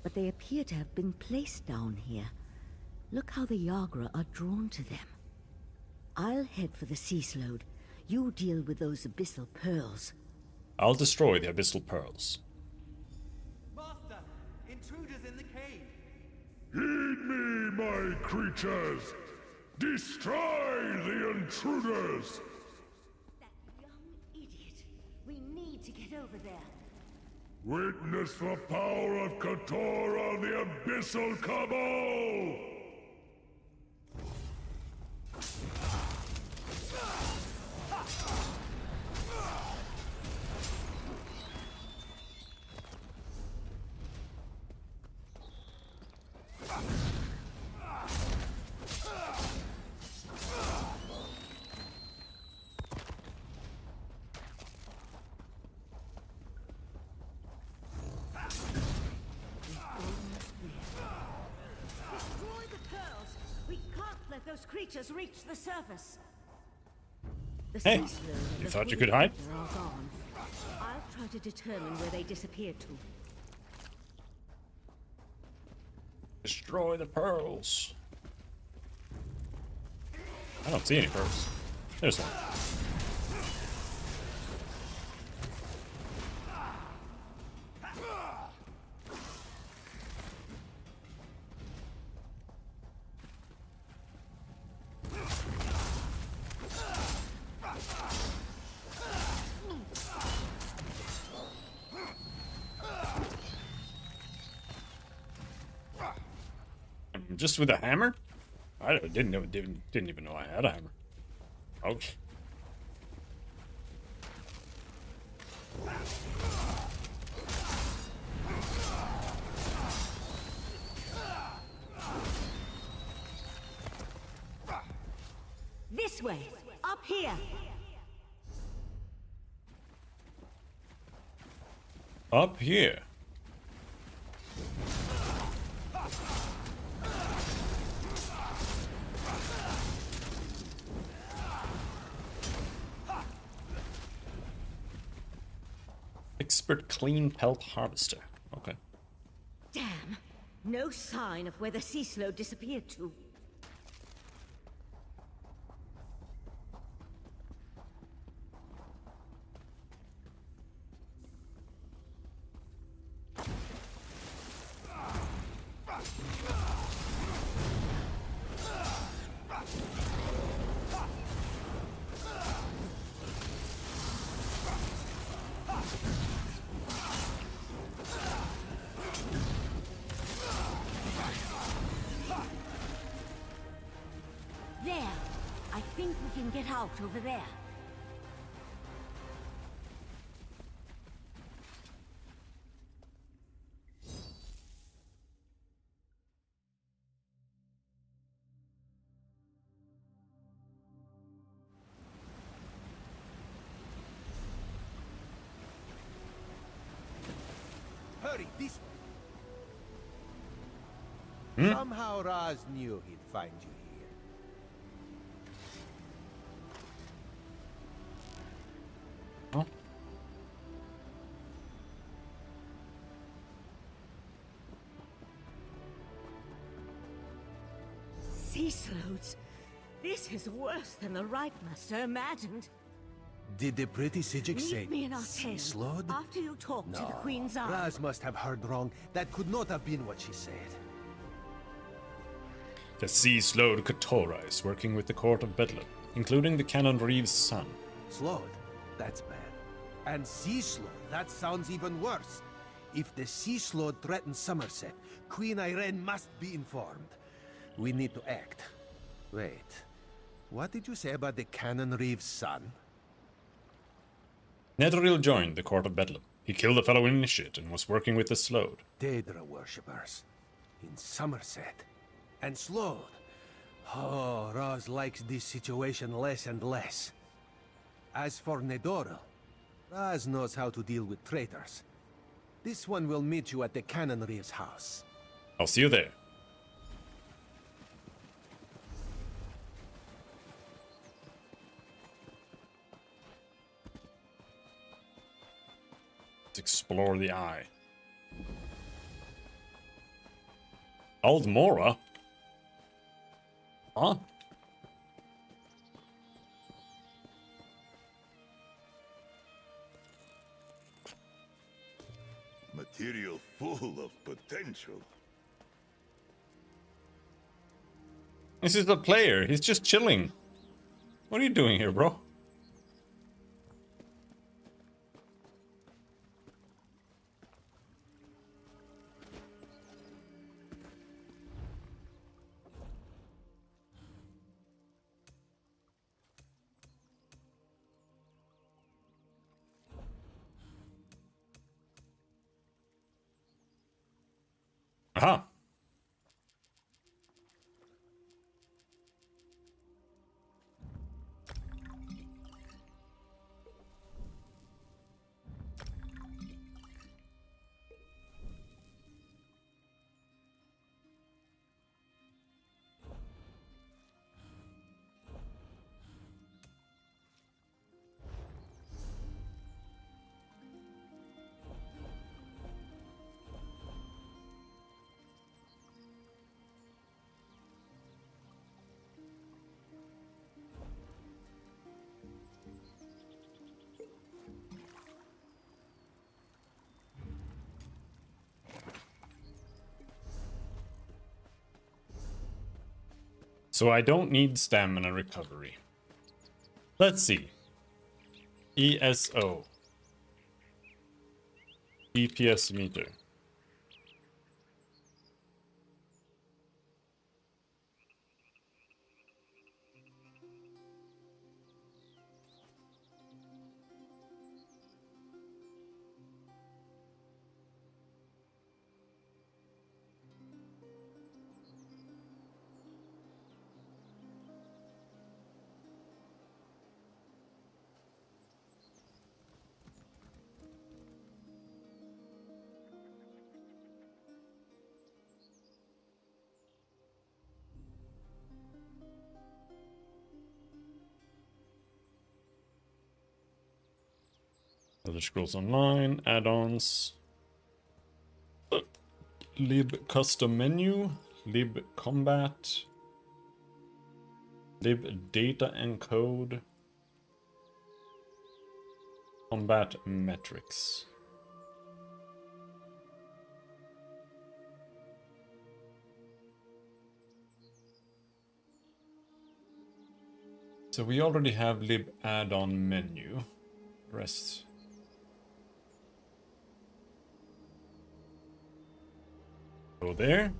but they appear to have been placed down here. Look how the Yagra are drawn to them. I'll head for the sea slode. You deal with those abyssal pearls. I'll destroy the abyssal pearls. Master, intruders in the cave. Heed me, my creatures! Destroy the intruders! We need to get over there. Witness the power of Katora, the Abyssal Cabal! Those creatures reach the surface. The Hey, sea slode and you the thought you queen could hide? are all gone. I'll try to determine where they disappeared to. Destroy the pearls. I don't see any pearls. There's one. Just with a hammer? I didn't even know I had a hammer. Ouch. This way, up here. Up here. Expert clean pelt harvester. Okay. Damn! No sign of where the sea slow disappeared to. There! I think we can get out over there. Hurry, this Hmm? Somehow Raz knew he'd find you here. Huh? Sea slows? This is worse than the Right Master imagined. Did the pretty Sijic say Meet me in sea Artaeum slowed? after you talk to the No, Queen's Eye. Raz must have heard wrong. That could not have been what she said. The sea slowed Kotora is working with the court of Bedlam, including the Canon Reeves' son. Slowed? That's bad. And sea slowed? That sounds even worse. If the sea slowed threatens Somerset, Queen Irene must be informed. We need to act. Wait. What did you say about the Canon Reeves' son? Netheril joined the court of Bedlam. He killed a fellow initiate and was working with the Slowed. Daedra worshippers. In Somerset. And Slowed. Oh, Raz likes this situation less and less. As for Nedoril, Raz knows how to deal with traitors. This one will meet you at the Canon Reeves' house. I'll see you there. Let's explore the eye. Aldmora? Huh? Material full of potential. This is the player. He's just chilling. What are you doing here, bro? Aha. So I don't need stamina recovery. Let's see. ESO. DPS meter. Elder Scrolls Online, add-ons, lib custom menu, lib combat, lib data encode, combat metrics. So we already have lib add-on menu. Rest. Go there.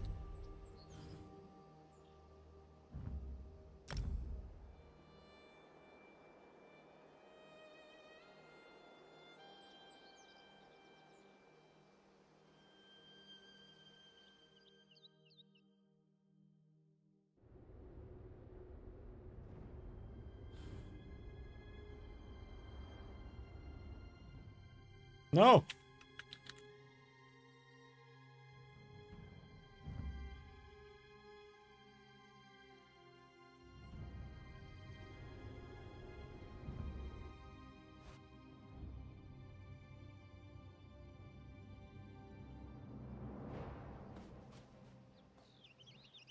No.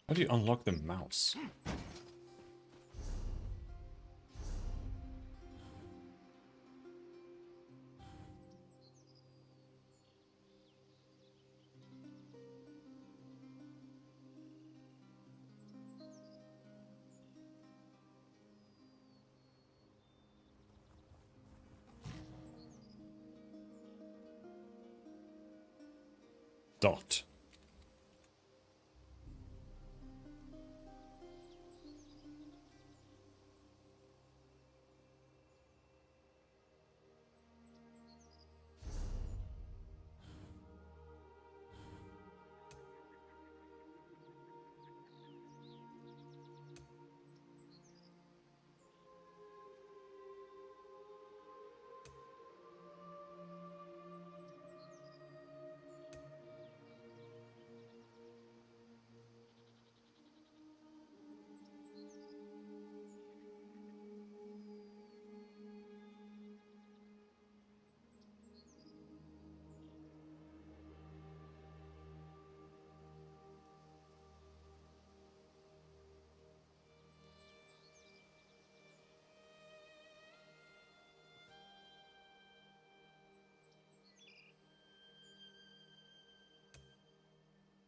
How do you unlock the mouse? Dot.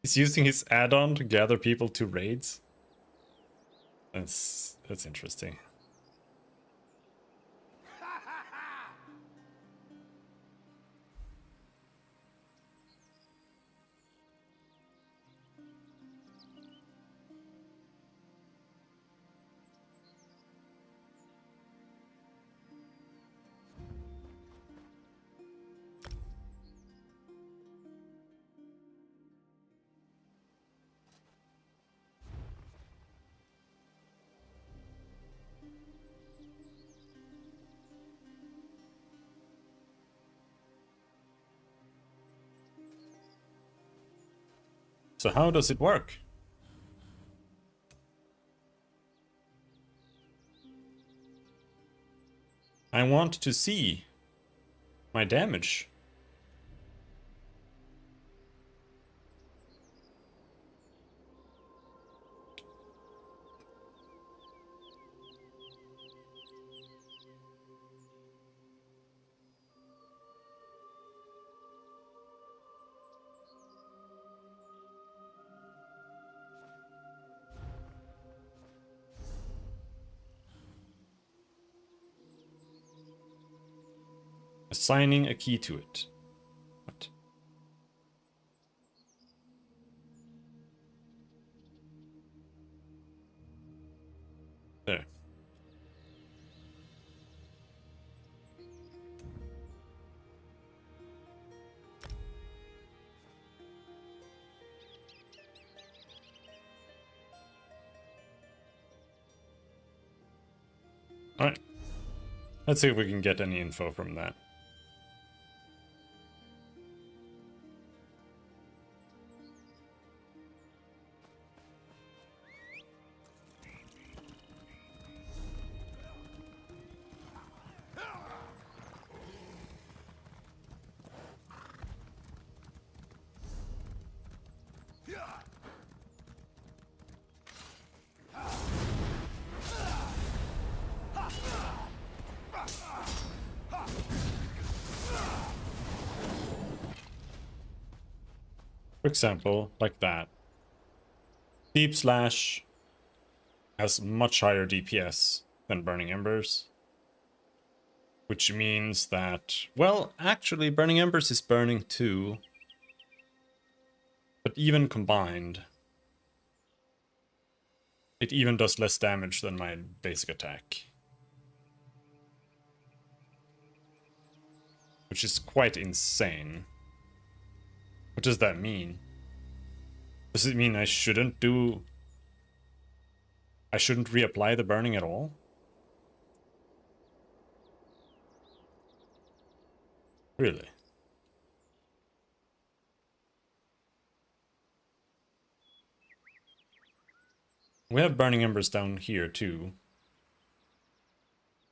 He's using his add-on to gather people to raids. That's interesting. So how does it work? I want to see my damage. Assigning a key to it. What? There. All right. Let's see if we can get any info from that. For example, like that. Deep Slash has much higher DPS than Burning Embers. Which means that, well, actually Burning Embers is burning too. But even combined, it even does less damage than my basic attack. Which is quite insane. What does that mean? Does it mean I shouldn't reapply the burning at all? Really? We have Burning Embers down here too.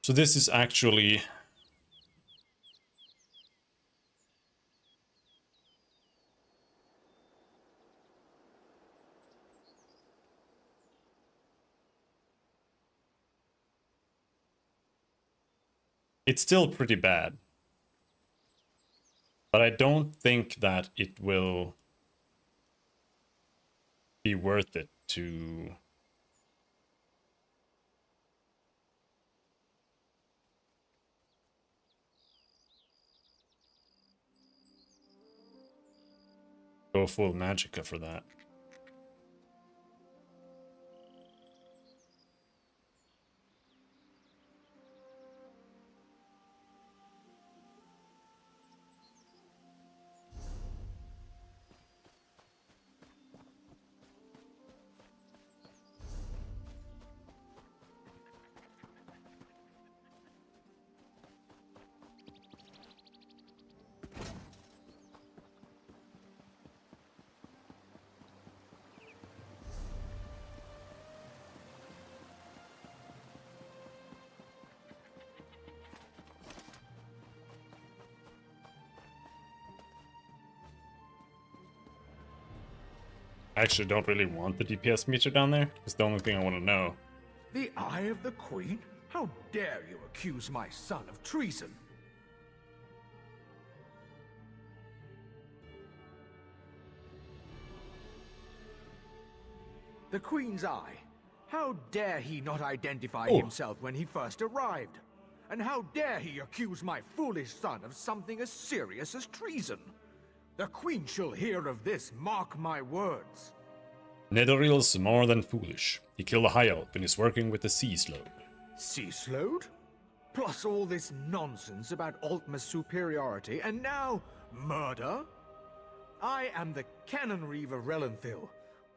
So this is actually... It's still pretty bad. But I don't think that it will be worth it to... go full Magicka for that. I actually don't really want the DPS meter down there. It's the only thing I want to know. The Eye of the Queen? How dare you accuse my son of treason? The Queen's Eye. How dare he not identify himself when he first arrived? And how dare he accuse my foolish son of something as serious as treason? The Queen shall hear of this, mark my words. Nedoril's more than foolish. He killed a High Elf and is working with the Sea Slode. Sea Slode? Plus all this nonsense about Altma's superiority, and now murder? I am the Canon Reeve of Relenthil.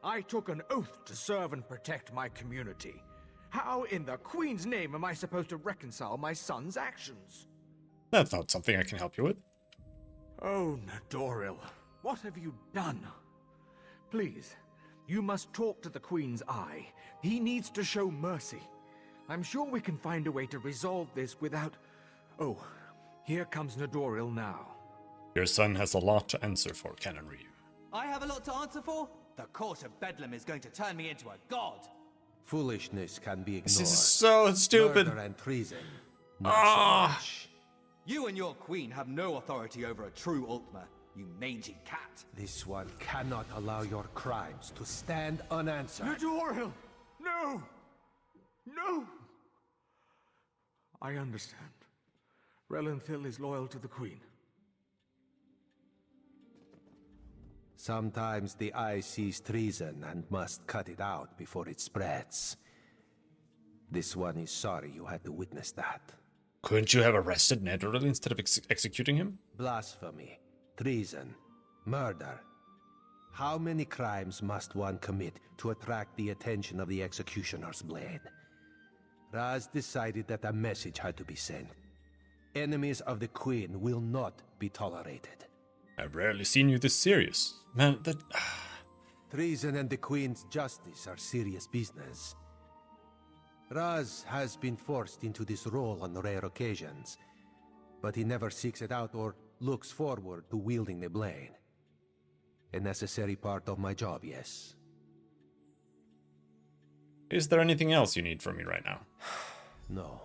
I took an oath to serve and protect my community. How in the Queen's name am I supposed to reconcile my son's actions? That's not something I can help you with. Oh, Nedoril, what have you done? Please, you must talk to the Queen's Eye. He needs to show mercy. I'm sure we can find a way to resolve this without... Oh, here comes Nedoril now. Your son has a lot to answer for, Canon Reeve. I have a lot to answer for? The Court of Bedlam is going to turn me into a god. Foolishness can be ignored. This is so stupid. Murder and treason. You and your queen have no authority over a true Altma, you mangy cat. This one cannot allow your crimes to stand unanswered. Nedoril! No! No! I understand. Relenthil is loyal to the Queen. Sometimes the Eye sees treason and must cut it out before it spreads. This one is sorry you had to witness that. Couldn't you have arrested Nedoril instead of executing him? Blasphemy, treason, murder. How many crimes must one commit to attract the attention of the executioner's blade? Raz decided that a message had to be sent. Enemies of the Queen will not be tolerated. I've rarely seen you this serious. Man, that... Treason and the Queen's justice are serious business. Raz has been forced into this role on rare occasions, but he never seeks it out or looks forward to wielding the blade. A necessary part of my job, yes. Is there anything else you need from me right now? No.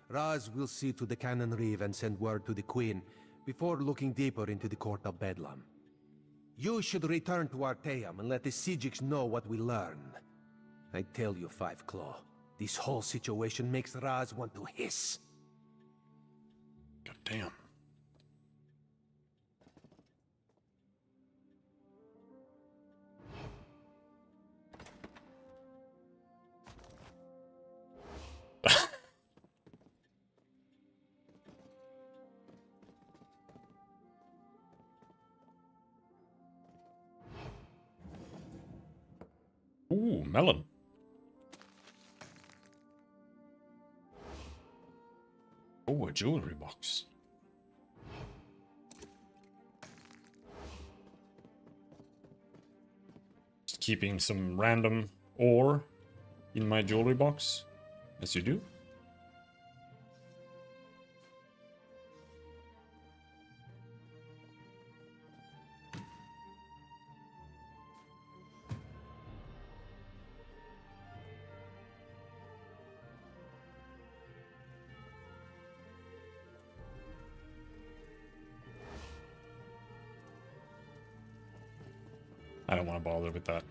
Raz will see to the Canon Reeve and send word to the Queen before looking deeper into the Court of Bedlam. You should return to Artaeum and let the Psijics know what we learn. I tell you, Five Claw, this whole situation makes Raz want to hiss. God damn. Ooh, melon. Oh, a jewelry box. Just keeping some random ore in my jewelry box, as you do. I don't want to bother with that.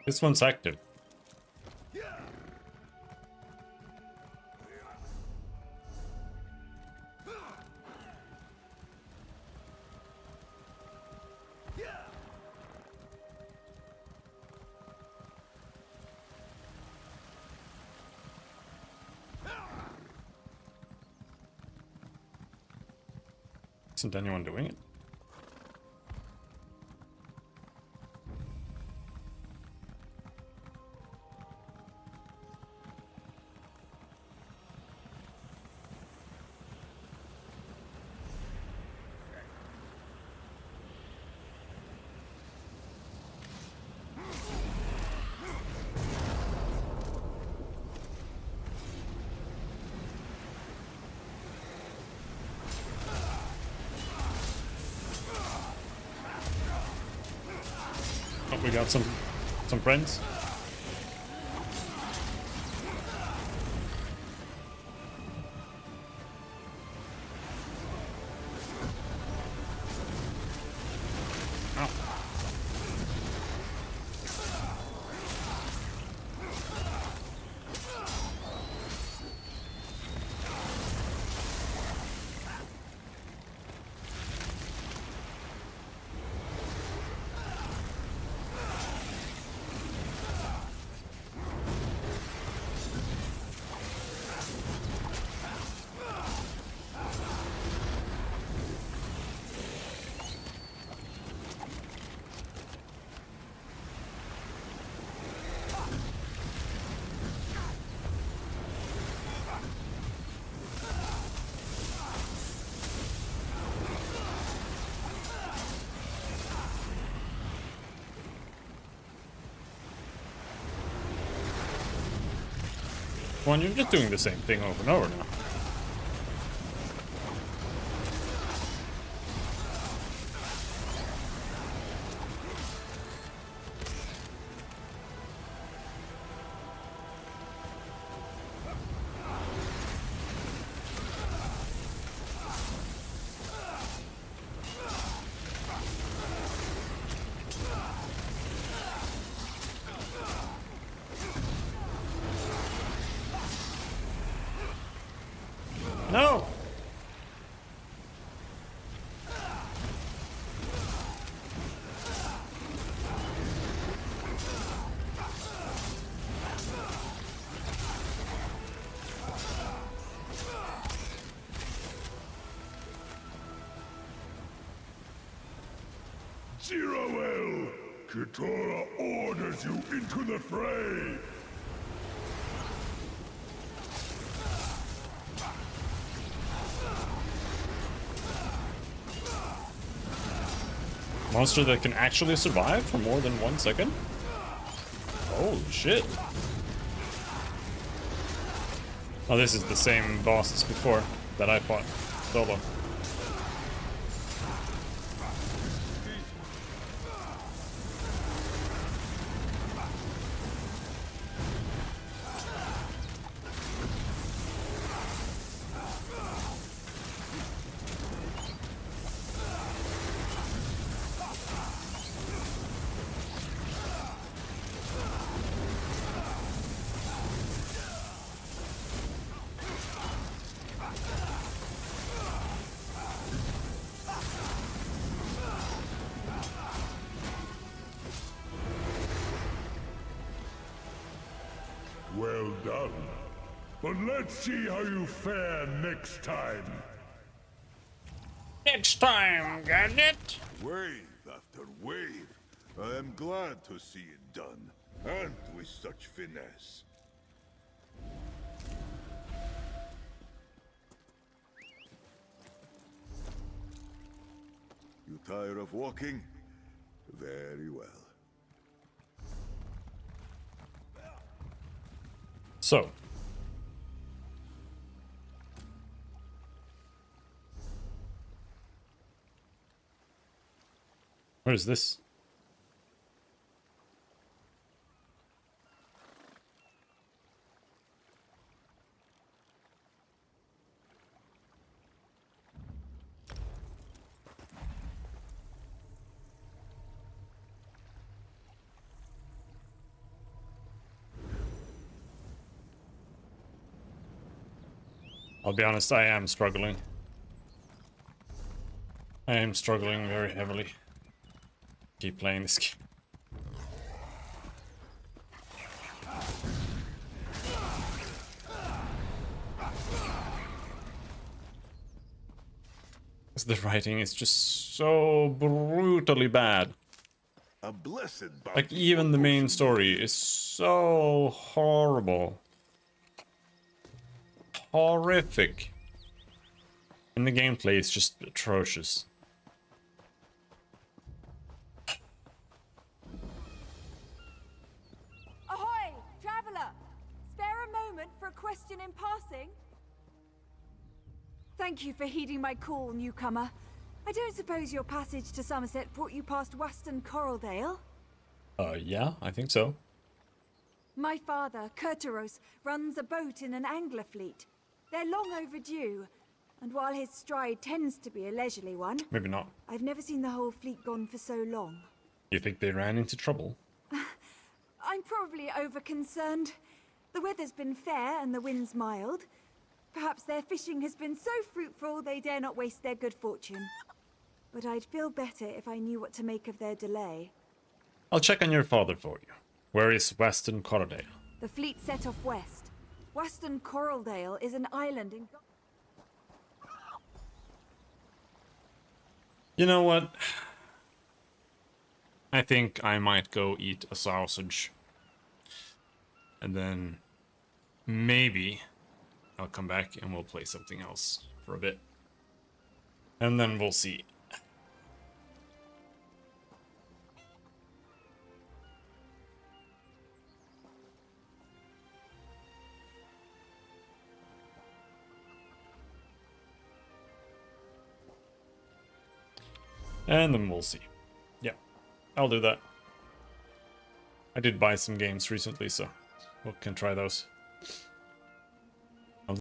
This one's active. Isn't anyone doing it? We got some friends. Well, you're just doing the same thing over and over now. No! Zeroel! Kitora orders you into the fray! Monster that can actually survive for more than 1 second? Holy shit. Oh, this is the same boss as before that I fought solo. But let's see how you fare next time. Next time, Gadget! Wave after wave. I am glad to see it done, and with such finesse. You tired of walking? Very well. So. What is this? I'll be honest, I am struggling. I am struggling very heavily. Keep playing this game. The writing is just so brutally bad. A blessed like even the main story is so horrible. Horrific. And the gameplay is just atrocious. Ahoy, traveler! Spare a moment for a question in passing? Thank you for heeding my call, newcomer. I don't suppose your passage to Somerset brought you past Weston Coraldale? Yeah, I think so. My father, Kurteros, runs a boat in an angler fleet. They're long overdue, and while his stride tends to be a leisurely one... Maybe not. I've never seen the whole fleet gone for so long. You think they ran into trouble? I'm probably over-concerned. The weather's been fair and the wind's mild. Perhaps their fishing has been so fruitful they dare not waste their good fortune. But I'd feel better if I knew what to make of their delay. I'll check on your father for you. Where is Weston Coraldale? The fleet set off west. Weston Coraldale is an island in... You know what? I think I might go eat a sausage. And then maybe I'll come back and we'll play something else for a bit. And then we'll see. And then we'll see. Yeah, I'll do that. I did buy some games recently, so we can try those.